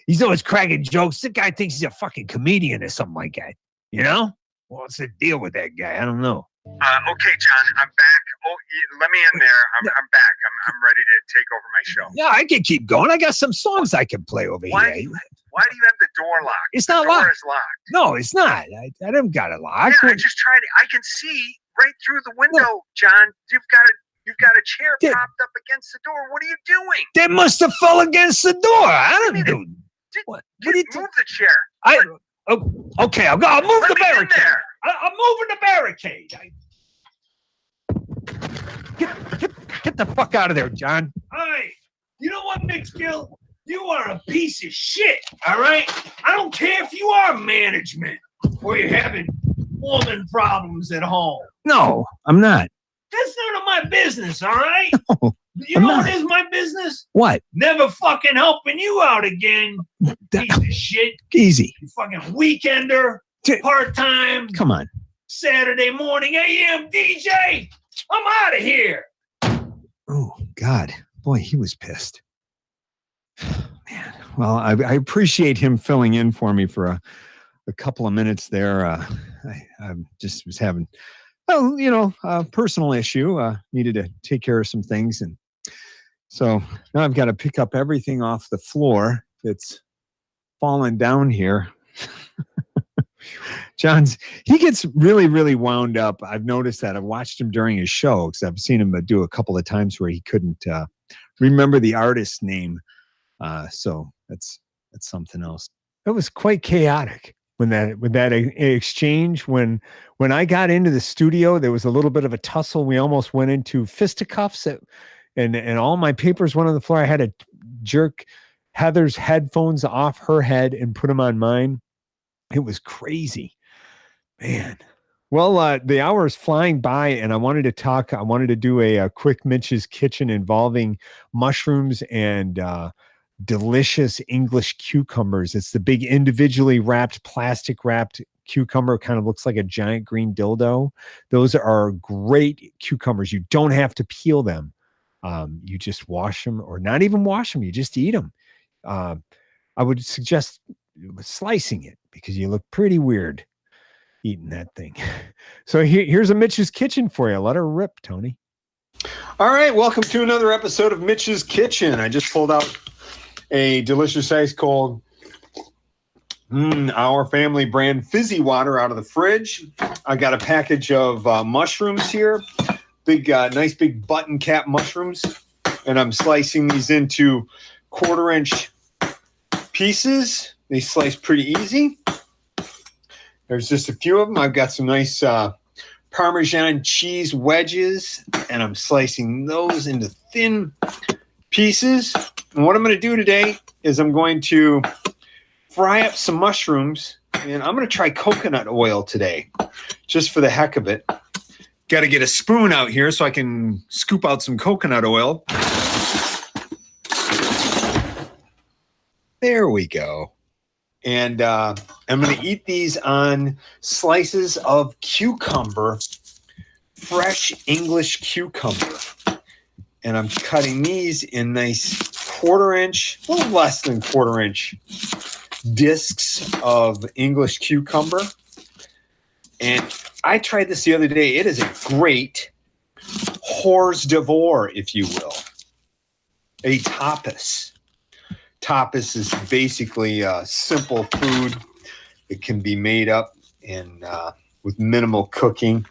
He's always cracking jokes. The guy thinks he's a fucking comedian or something like that. You know? What's the deal with that guy? I don't know. Okay, John, I'm back. Oh, let me in there. I'm back. I'm ready to take over my show. Yeah, I can keep going. I got some songs I can play over here. Why do you have the door locked? It's not locked. The door is locked. No, it's not. I haven't got it locked. Yeah, I just tried it. I can see right through the window, no. John. You've got a chair propped up against the door. What are you doing? They must have fell against the door. I didn't do. What do you move the chair? Okay, I'll move the barricade. I'm moving the barricade. Get the fuck out of there, John. All right. You know what, Mitch Gill? You are a piece of shit, all right? I don't care if you are management or you're having woman problems at home. No, I'm not. That's none of my business, all right? No, you know what is my business? What? Never fucking helping you out again, piece of shit. Easy. You fucking weekender, part-time. Come on. Saturday morning AM DJ. I'm out of here. Oh, God. Boy, he was pissed. Man. Well, I appreciate him filling in for me for a couple of minutes there. I just was having, a personal issue. Needed to take care of some things. And so now I've got to pick up everything off the floor that's fallen down here. He gets really, really wound up. I've noticed that. I've watched him during his show because I've seen him do a couple of times where he couldn't remember the artist's name. So that's something else. It was quite chaotic when that exchange. When I got into the studio, there was a little bit of a tussle. We almost went into fisticuffs, and all my papers went on the floor. I had to jerk Heather's headphones off her head and put them on mine. It was crazy, man. Well, the hour is flying by, and I wanted to do a quick Mitch's Kitchen involving mushrooms and delicious English cucumbers. It's the big individually wrapped, plastic wrapped cucumber. Kind of looks like a giant green dildo. Those are great cucumbers. You don't have to peel them. You just wash them, or not even wash them. You just eat them. I would suggest slicing it because you look pretty weird eating that thing. So here's a Mitch's Kitchen for you. Let her rip, Tony. All right, welcome to another episode of Mitch's Kitchen. I just pulled out a delicious ice cold Our Family brand fizzy water out of the fridge. I got a package of mushrooms here. nice big button cap mushrooms, and I'm slicing these into 1/4-inch pieces. They slice pretty easy. There's just a few of them. I've got some nice Parmesan cheese wedges, and I'm slicing those into thin pieces. And what I'm going to do today is I'm going to fry up some mushrooms, and I'm going to try coconut oil today, just for the heck of it. Got to get a spoon out here so I can scoop out some coconut oil. There we go. And I'm going to eat these on slices of cucumber, fresh English cucumber. And I'm cutting these in nice 1/4-inch, a little less than 1/4-inch discs of English cucumber. And I tried this the other day. It is a great hors d'oeuvre, if you will. A tapas. Tapas is basically a simple food. It can be made up and with minimal cooking,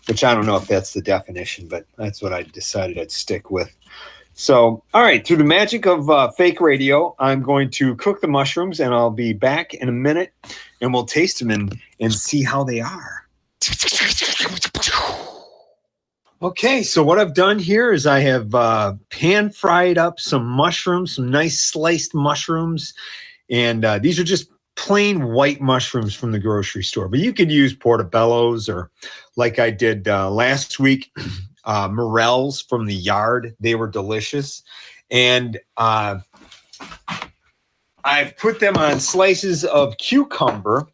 which I don't know if that's the definition, but that's what I decided I'd stick with. So, all right, through the magic of fake radio, I'm going to cook the mushrooms, and I'll be back in a minute, and we'll taste them and see how they are. Okay, so what I've done here is I have pan fried up some mushrooms, some nice sliced mushrooms, and these are just plain white mushrooms from the grocery store. But you could use portobellos, or like I did last week, morels from the yard. They were delicious. And I've put them on slices of cucumber,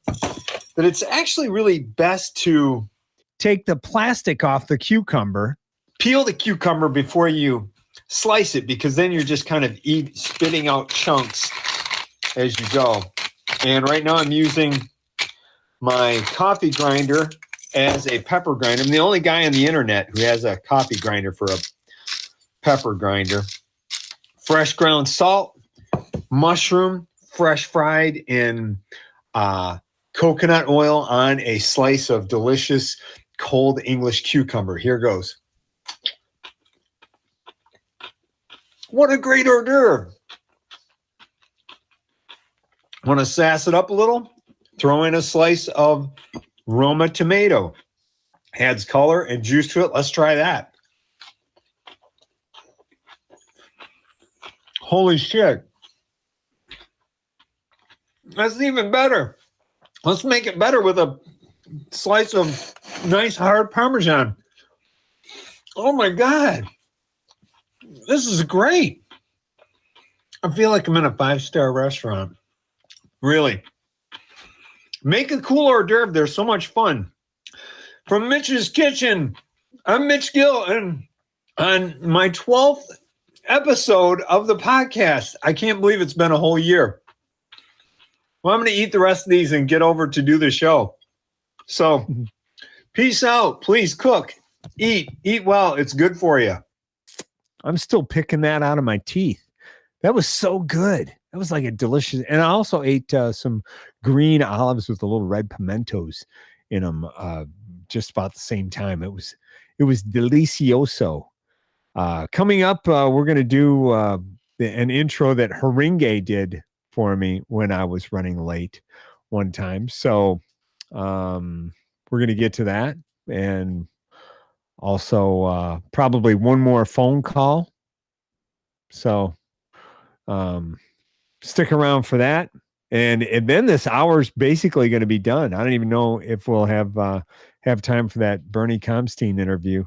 but it's actually really best to take the plastic off the cucumber, peel the cucumber before you slice it, because then you're just kind of spitting out chunks as you go. And right now I'm using my coffee grinder as a pepper grinder. I'm the only guy on the internet who has a coffee grinder for a pepper grinder. Fresh ground salt, mushroom, fresh fried in coconut oil on a slice of delicious cold English cucumber. Here goes. What a great hors d'oeuvre. Want to sass it up a little? Throw in a slice of Roma tomato. Adds color and juice to it. Let's try that. Holy shit. That's even better. Let's make it better with a slice of nice hard Parmesan. Oh my God. This is great. I feel like I'm in a 5-star restaurant. Really. Make a cool hors d'oeuvre. They're so much fun. From Mitch's Kitchen, I'm Mitch Gill, and on my 12th episode of the podcast. I can't believe it's been a whole year. Well, I'm going to eat the rest of these and get over to do the show. So, peace out. Please cook, eat well. It's good for you. I'm still picking that out of my teeth. That was so good. That was like a delicious. And I also ate some green olives with the little red pimentos in them just about the same time. It was delicioso. Coming up, we're going to do an intro that Haringe did for me when I was running late one time. So we're going to get to that. And also probably one more phone call. So stick around for that. And then this hour's basically going to be done. I don't even know if we'll have time for that Bernie Comstein interview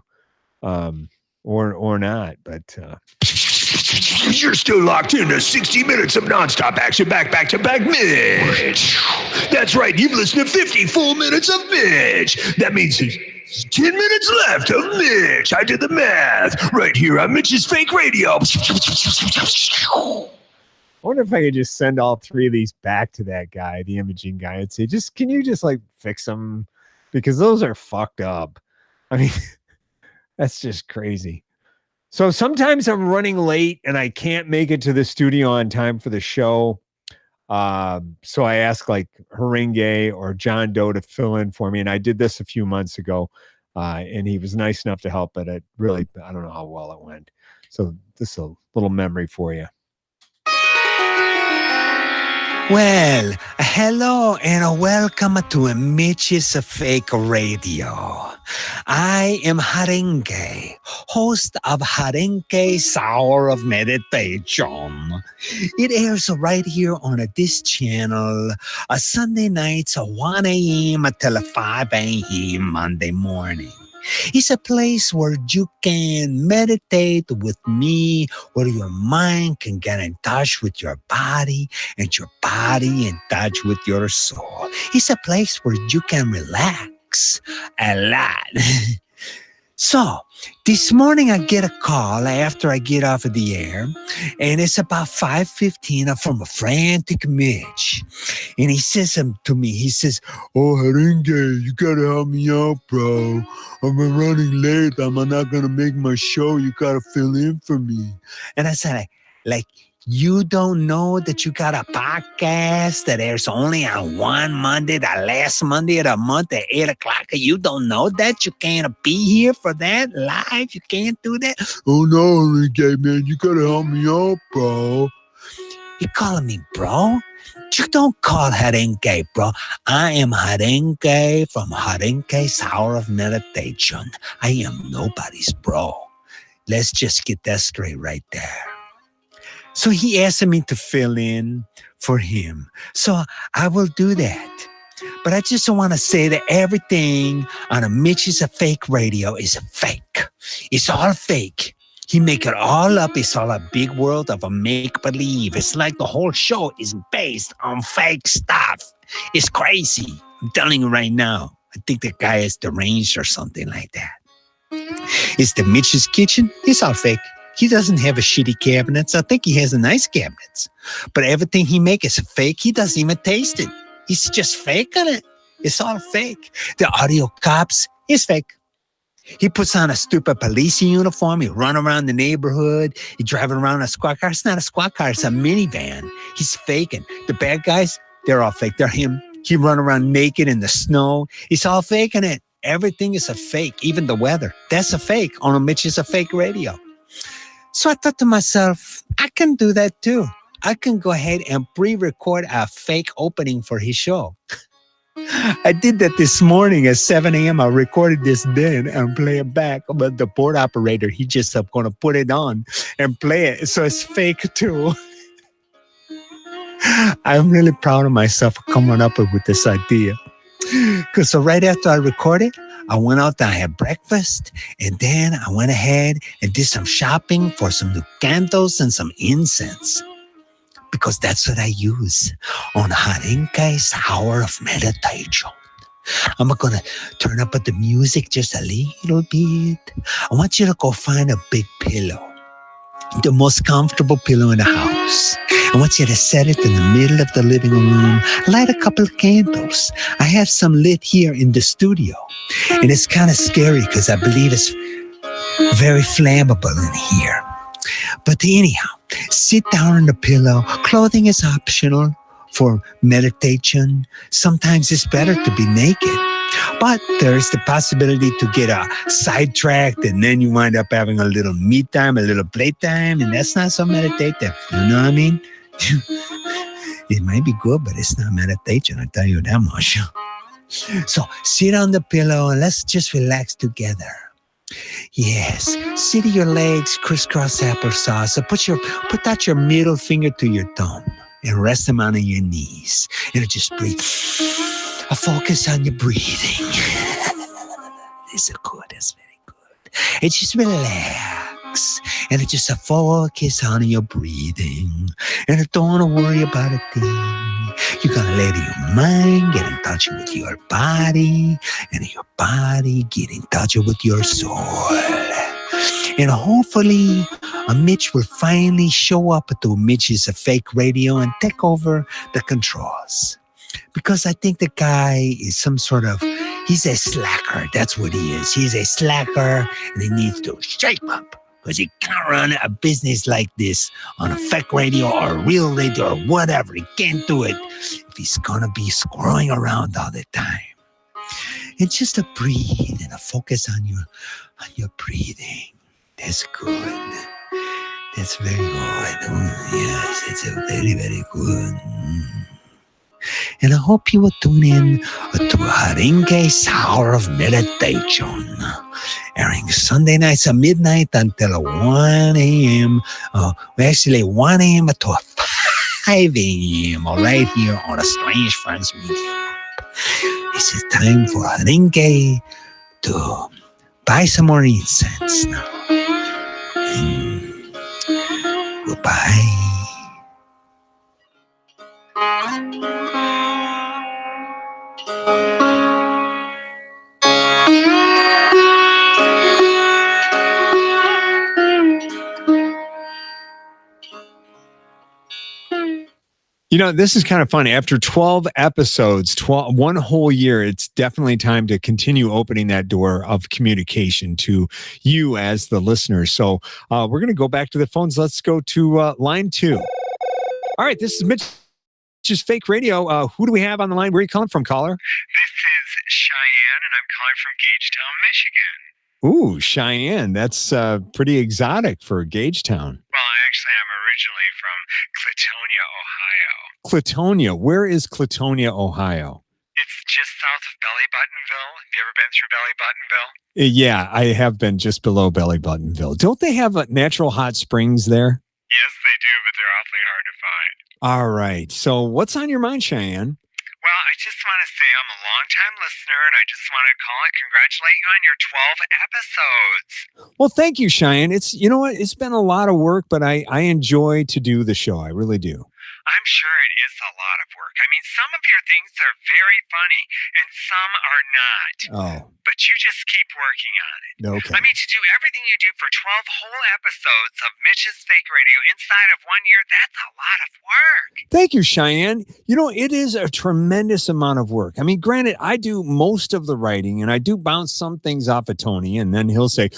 or not. But you're still locked into 60 minutes of nonstop action back to back Mitch. That's right. You've listened to 50 full minutes of Mitch. That means 10 minutes left of Mitch. I did the math right here on Mitch's Fake Radio. I wonder if I could just send all three of these back to that guy, the imaging guy, and say, can you just like fix them? Because those are fucked up. I mean, that's just crazy. So sometimes I'm running late and I can't make it to the studio on time for the show. So I ask like Haringe or John Doe to fill in for me. And I did this a few months ago. and he was nice enough to help. But it really, I don't know how well it went. So this is a little memory for you. Well, hello and welcome to Mitch's Fake Radio. I am Harinke, host of Harinke's Hour of Meditation. It airs right here on this channel, Sunday nights at 1 a.m. until 5 a.m. Monday morning. It's a place where you can meditate with me, where your mind can get in touch with your body and your body in touch with your soul. It's a place where you can relax a lot. So, this morning I get a call after I get off of the air, and it's about 5:15 from a frantic Mitch. And he says to me, he says, "Oh, Haringe, you gotta help me out, bro. I'm running late. I'm not gonna make my show. You gotta fill in for me." And I said, like, you don't know that you got a podcast that airs only on one Monday, the last Monday of the month at 8 o'clock? You don't know that? You can't be here for that live? You can't do that? "Oh, no, Haringe, man. You gotta help me out, bro." You calling me bro? You don't call Harinke, bro. I am Harinke from Harinke's Hour of Meditation. I am nobody's bro. Let's just get that straight right there. So he asked me to fill in for him. So I will do that. But I just want to say that everything on a Mitch's a Fake Radio is a fake. It's all fake. He make it all up. It's all a big world of a make-believe. It's like the whole show is based on fake stuff. It's crazy. I'm telling you right now. I think the guy is deranged or something like that. It's the Mitch's Kitchen. It's all fake. He doesn't have a shitty cabinets. I think he has a nice cabinets. But everything he makes is fake. He doesn't even taste it. He's just faking it. It's all fake. The audio cops is fake. He puts on a stupid police uniform. He run around the neighborhood. He driving around a squad car. It's not a squad car. It's a minivan. He's faking. The bad guys, they're all fake. They're him. He run around naked in the snow. He's all faking it. Everything is a fake. Even the weather. That's a fake. On a Mitch's a Fake Radio. So I thought to myself, I can do that too. I can go ahead and pre-record a fake opening for his show. I did that this morning at 7 a.m. I recorded this then and play it back. But the board operator, he just up going to put it on and play it. So it's fake too. I'm really proud of myself for coming up with this idea. Because so right after I recorded, I went out and I had breakfast, and then I went ahead and did some shopping for some new candles and some incense. Because that's what I use on Harinke's Hour of Meditation. I'm going to turn up the music just a little bit. I want you to go find a big pillow. The most comfortable pillow in the house. I want you to set it in the middle of the living room. Light a couple of candles. I have some lit here in the studio. And it's kind of scary because I believe it's very flammable in here. But anyhow, sit down on the pillow. Clothing is optional for meditation. Sometimes it's better to be naked. But there's the possibility to get sidetracked, and then you wind up having a little me time, a little playtime, and that's not so meditative. You know what I mean? It might be good, but it's not meditation, I tell you that much. So sit on the pillow and let's just relax together. Yes, sit your legs crisscross applesauce. So put out your middle finger to your thumb and rest them on your knees. And just breathe. Focus on your breathing. This is good. That's very good. And just relax. And just focus on your breathing. And don't want to worry about a thing. You're going to let your mind get in touch with your body. And your body get in touch with your soul. And hopefully, Mitch will finally show up to Mitch's Fake Radio and take over the controls. Because I think the guy is he's a slacker. That's what he is. He's a slacker and he needs to shape up. Because he can't run a business like this on a fake radio or a real radio or whatever. He can't do it if he's going to be screwing around all the time. And just to breathe and to focus on your breathing. That's good. That's very good. Yes, it's a very, very good. And I hope you will tune in to Haringe's Hour of Meditation, airing Sunday nights at midnight until 1 a.m. Actually, 1 a.m. to 5 a.m. right here on a Strange Friends Media. This is time for Haringe to buy some more incense now. Goodbye. You know, this is kind of fun. After 12 episodes, 1 whole year, it's definitely time to continue opening that door of communication to you as the listeners. So we're going to go back to the phones. Let's go to line 2. All right, this is Mitch's Fake Radio. Who do we have on the line? Where are you calling from, caller? This is Cheyenne, and I'm calling from Gagetown, Michigan. Ooh, Cheyenne. That's pretty exotic for Gagetown. Well, actually, I'm originally from Clatonia, Ohio. Clatonia. Where is Clatonia, Ohio? It's just south of Belly Buttonville. Have you ever been through Belly Buttonville? Yeah, I have been just below Belly Buttonville. Don't they have natural hot springs there? Yes, they do, but they're awfully hard to find. All right. So what's on your mind, Cheyenne? Well, I just want to say I'm a longtime listener, and I just want to call and congratulate you on your 12 episodes. Well, thank you, Cheyenne. You know what? It's been a lot of work, but I enjoy to do the show. I really do. I'm sure it is a lot of work. I mean, some of your things are very funny, and some are not. Oh. But you just keep working on it. Okay. I mean, to do everything you do for 12 whole episodes of Mitch's Fake Radio inside of 1 year, that's a lot of work. Thank you, Cheyenne. You know, it is a tremendous amount of work. I mean, granted, I do most of the writing, and I do bounce some things off of Tony, and then he'll say,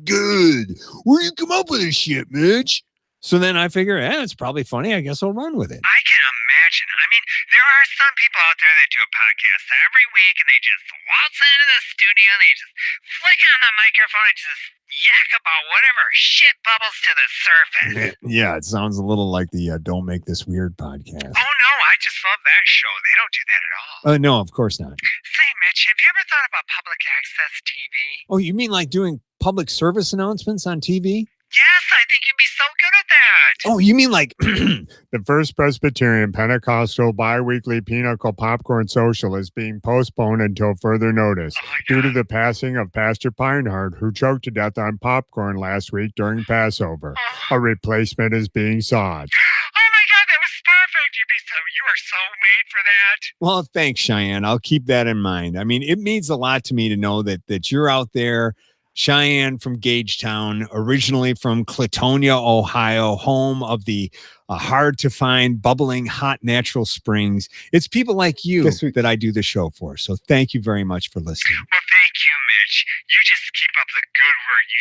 good. Where you come up with this shit, Mitch? So then I figure, it's probably funny. I guess I'll run with it. I can imagine. I mean, there are some people out there that do a podcast every week, and they just waltz into the studio, and they just flick on the microphone and just yak about whatever shit bubbles to the surface. Yeah, it sounds a little like the Don't Make This Weird podcast. Oh, no, I just love that show. They don't do that at all. No, of course not. Say, Mitch, have you ever thought about public access TV? Oh, you mean like doing public service announcements on TV? Yes, I think you'd be so good at that. Oh, you mean like the First Presbyterian Pentecostal Biweekly Pinnacle Popcorn Social is being postponed until further notice due to the passing of Pastor Pinehart, who choked to death on popcorn last week during Passover. A replacement is being sought. Oh my God, that was perfect. You are so made for that. Well, thanks, Cheyenne. I'll keep that in mind. I mean, it means a lot to me to know that you're out there. Cheyenne from Gagetown, originally from Clatonia, Ohio, home of the hard-to-find, bubbling, hot natural springs. It's people like you that I do the show for. So thank you very much for listening. Well, thank you, Mitch. You just keep up the good work. You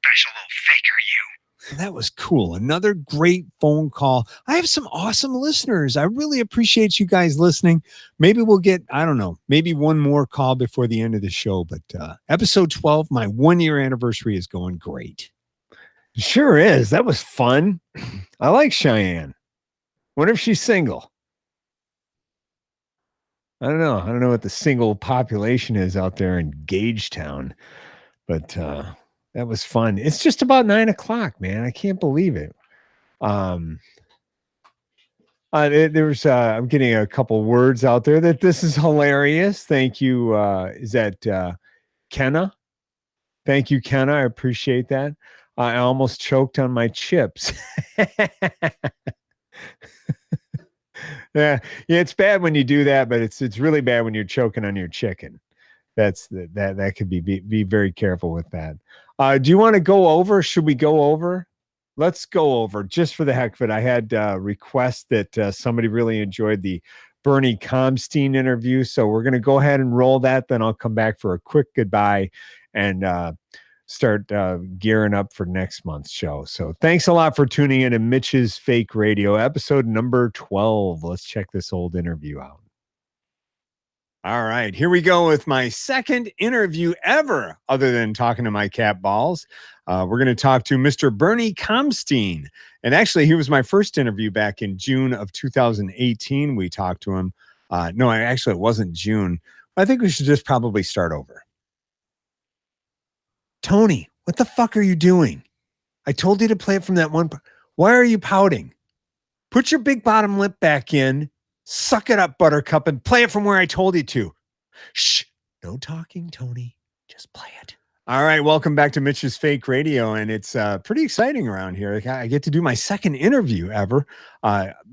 special little faker, you. That was cool. Another great phone call. I have some awesome listeners. I really appreciate you guys listening. Maybe we'll get, I don't know, maybe one more call before the end of the show. But episode 12, my 1 year anniversary is going great. Sure is. That was fun. I like Cheyenne. Wonder if she's single. I don't know. I don't know what the single population is out there in Gagetown. But that was fun. It's just about 9 o'clock, man. I can't believe it. There's I'm getting a couple words out there that this is hilarious. Thank you. Is that Kenna? Thank you, Kenna. I appreciate that. I almost choked on my chips. Yeah, it's bad when you do that, but it's really bad when you're choking on your chicken. That could be very careful with that. Do you want to go over? Should we go over? Let's go over just for the heck of it. I had requests that somebody really enjoyed the Bernie Comstein interview. So we're going to go ahead and roll that. Then I'll come back for a quick goodbye and start gearing up for next month's show. So thanks a lot for tuning in to Mitch's Fake Radio, episode number 12. Let's check this old interview out. All right, here we go with my second interview ever, other than talking to my cat Balls. We're going to talk to Mr. Bernie Comstein. And actually, he was my first interview back in June of 2018. We talked to him. No, actually, it wasn't June. I think we should just probably start over. Tony, what the fuck are you doing? I told you to play it from that one. Why are you pouting? Put your big bottom lip back in. Suck it up, Buttercup, and play it from where I told you to. Shh. No talking, Tony. Just play it. All right. Welcome back to Mitch's Fake Radio. And it's pretty exciting around here. I get to do my second interview ever.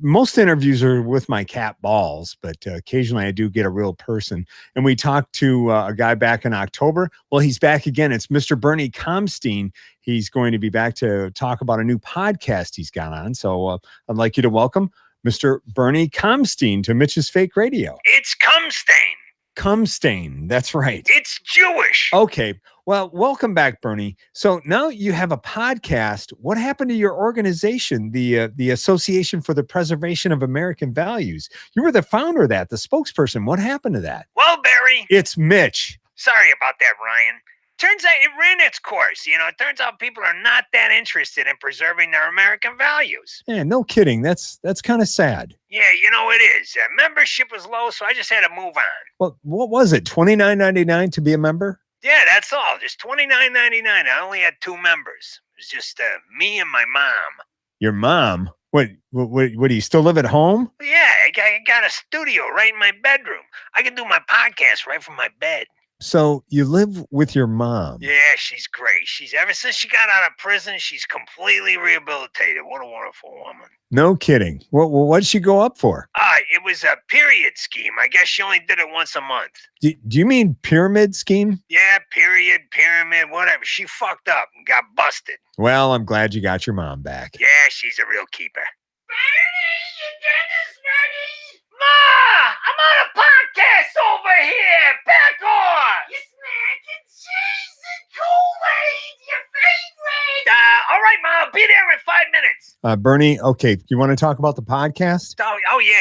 Most interviews are with my cat Balls, but occasionally I do get a real person. And we talked to a guy back in October. Well, he's back again. It's Mr. Bernie Comstein. He's going to be back to talk about a new podcast he's got on. So I'd like you to welcome Mr. Bernie Comstein to Mitch's Fake Radio. It's Cumstain. Cumstain. That's right. It's Jewish. Okay. Well, welcome back, Bernie. So now you have a podcast. What happened to your organization, the Association for the Preservation of American Values? You were the founder of that, the spokesperson. What happened to that? Well, Barry. It's Mitch. Sorry about that, Ryan. Turns out it ran its course. You know, it turns out people are not that interested in preserving their American values. Yeah, no kidding. That's kind of sad. Yeah, you know it is. Membership was low, so I just had to move on. Well, what was it? $29.99 to be a member? Yeah, that's all. Just $29.99. I only had 2 members. It was just me and my mom. Your mom? What, do you still live at home? Yeah, I got a studio right in my bedroom. I can do my podcast right from my bed. So you live with your mom? Yeah, she's great. Ever since she got out of prison, she's completely rehabilitated. What a wonderful woman. No kidding. What did she go up for? It was a period scheme. I guess she only did it once a month. Do you mean pyramid scheme? Yeah, pyramid, whatever. She fucked up and got busted. Well, I'm glad you got your mom back. Yeah, she's a real keeper. Bernie, you dentist ready? Ma, I'm on a podcast over here. Back on. You mac and cheese and Kool-Aid, your favorite. All right, Ma, I'll be there in 5 minutes. Bernie, okay, you want to talk about the podcast? Oh yeah.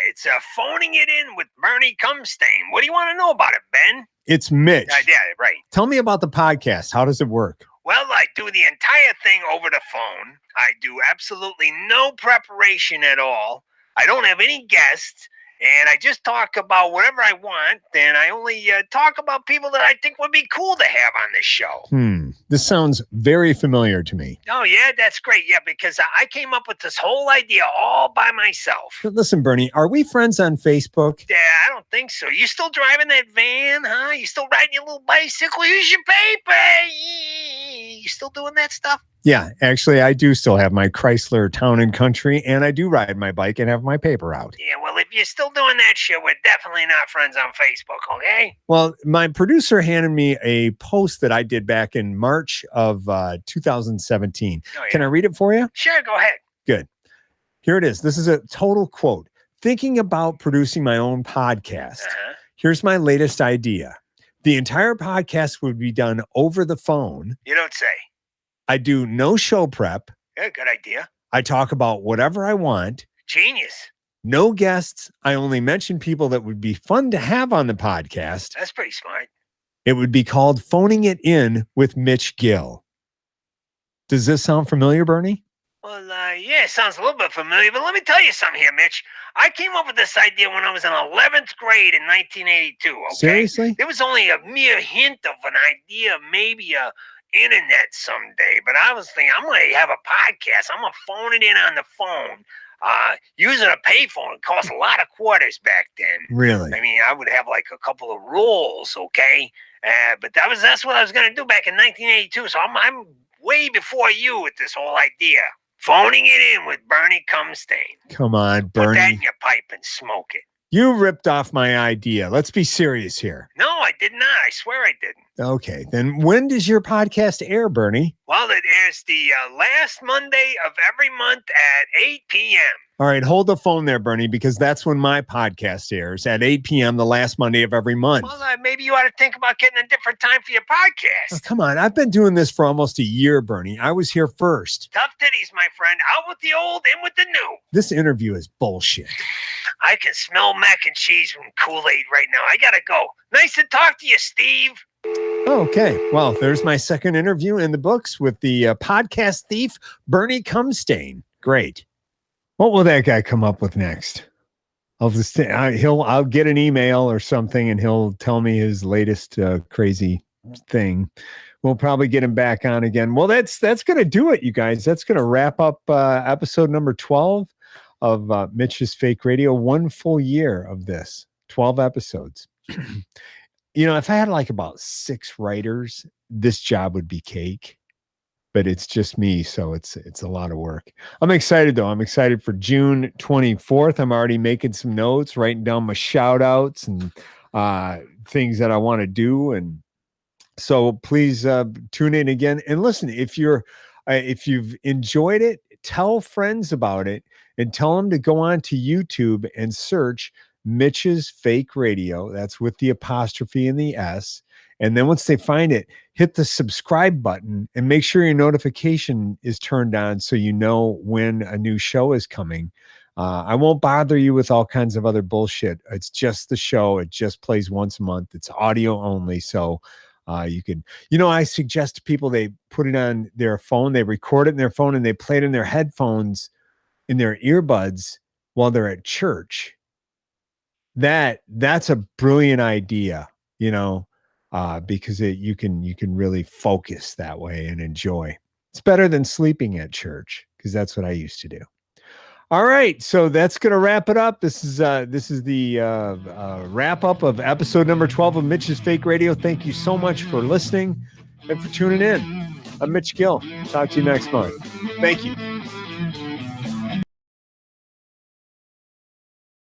It's Phoning It In with Bernie Cumstain. What do you want to know about it, Ben? It's Mitch. Yeah, right. Tell me about the podcast. How does it work? Well, I do the entire thing over the phone. I do absolutely no preparation at all. I don't have any guests, and I just talk about whatever I want, and I only talk about people that I think would be cool to have on this show. This sounds very familiar to me. Oh, yeah, that's great. Yeah, because I came up with this whole idea all by myself. Listen, Bernie, are we friends on Facebook? Yeah, I don't think so. You still driving that van, huh? You still riding your little bicycle? Here's your paper. You still doing that stuff? Yeah, actually, I do still have my Chrysler Town and Country, and I do ride my bike and have my paper out. Yeah, well, if you're still doing that shit, we're definitely not friends on Facebook, okay? Well, my producer handed me a post that I did back in March of 2017. Oh, yeah. Can I read it for you? Sure, go ahead. Good. Here it is. This is a total quote. Thinking about producing my own podcast. Here's my latest idea. The entire podcast would be done over the phone. You don't say. I do no show prep. Yeah, good idea. I talk about whatever I want. Genius. No guests. I only mention people that would be fun to have on the podcast. That's pretty smart. It would be called Phoning It In with Mitch Gill. Does this sound familiar, Bernie? Well, yeah, it sounds a little bit familiar, but let me tell you something here, Mitch. I came up with this idea when I was in 11th grade in 1982, okay? Seriously? There was only a mere hint of an idea, maybe a internet someday, but I was thinking, I'm going to have a podcast. I'm going to phone it in on the phone. Using a payphone, it cost a lot of quarters back then. Really? I mean, I would have like a couple of rolls, okay? But that's what I was going to do back in 1982, so I'm way before you with this whole idea. Phoning it in with Bernie Cumstain. Come on, Put that Bernie. in your pipe and smoke it. You ripped off my idea. Let's be serious here. No, I did not. I swear I didn't. Okay, then when does your podcast air, Bernie? Well, it airs the last Monday of every month at 8 p.m. All right, hold the phone there, Bernie, because that's when my podcast airs at 8 p.m. the last Monday of every month. Well, maybe you ought to think about getting a different time for your podcast. Oh, come on, I've been doing this for almost a year, Bernie. I was here first. Tough titties, my friend. Out with the old, in with the new. This interview is bullshit. I can smell mac and cheese from Kool-Aid right now. I gotta go. Nice to talk to you, Steve. Okay, well, there's my second interview in the books with the podcast thief, Bernie Cumstain. Great. What will that guy come up with next? I'll get an email or something, and he'll tell me his latest crazy thing. We'll probably get him back on again. Well, that's going to do it, you guys. That's going to wrap up episode number 12 of Mitch's Fake Radio. 1 full year of this, 12 episodes. If I had like about 6 writers, this job would be cake. But it's just me, so it's a lot of work. I'm excited, though. I'm excited for June 24th. I'm already making some notes, writing down my shout-outs and things that I want to do. And so please tune in again. And listen, if you've enjoyed it, tell friends about it and tell them to go on to YouTube and search Mitch's Fake Radio. That's with the apostrophe and the S. And then once they find it, hit the subscribe button and make sure your notification is turned on so you know when a new show is coming. I won't bother you with all kinds of other bullshit. It's just the show. It just plays once a month. It's audio only. So you can, I suggest to people they put it on their phone, they record it in their phone, and they play it in their headphones, in their earbuds while they're at church. That's a brilliant idea, because you can really focus that way and enjoy. It's better than sleeping at church, because that's what I used to do. All right, so that's going to wrap it up. This is the wrap up of episode number 12 of Mitch's Fake Radio. Thank you so much for listening and for tuning in. I'm Mitch Gill. Talk to you next month. Thank you.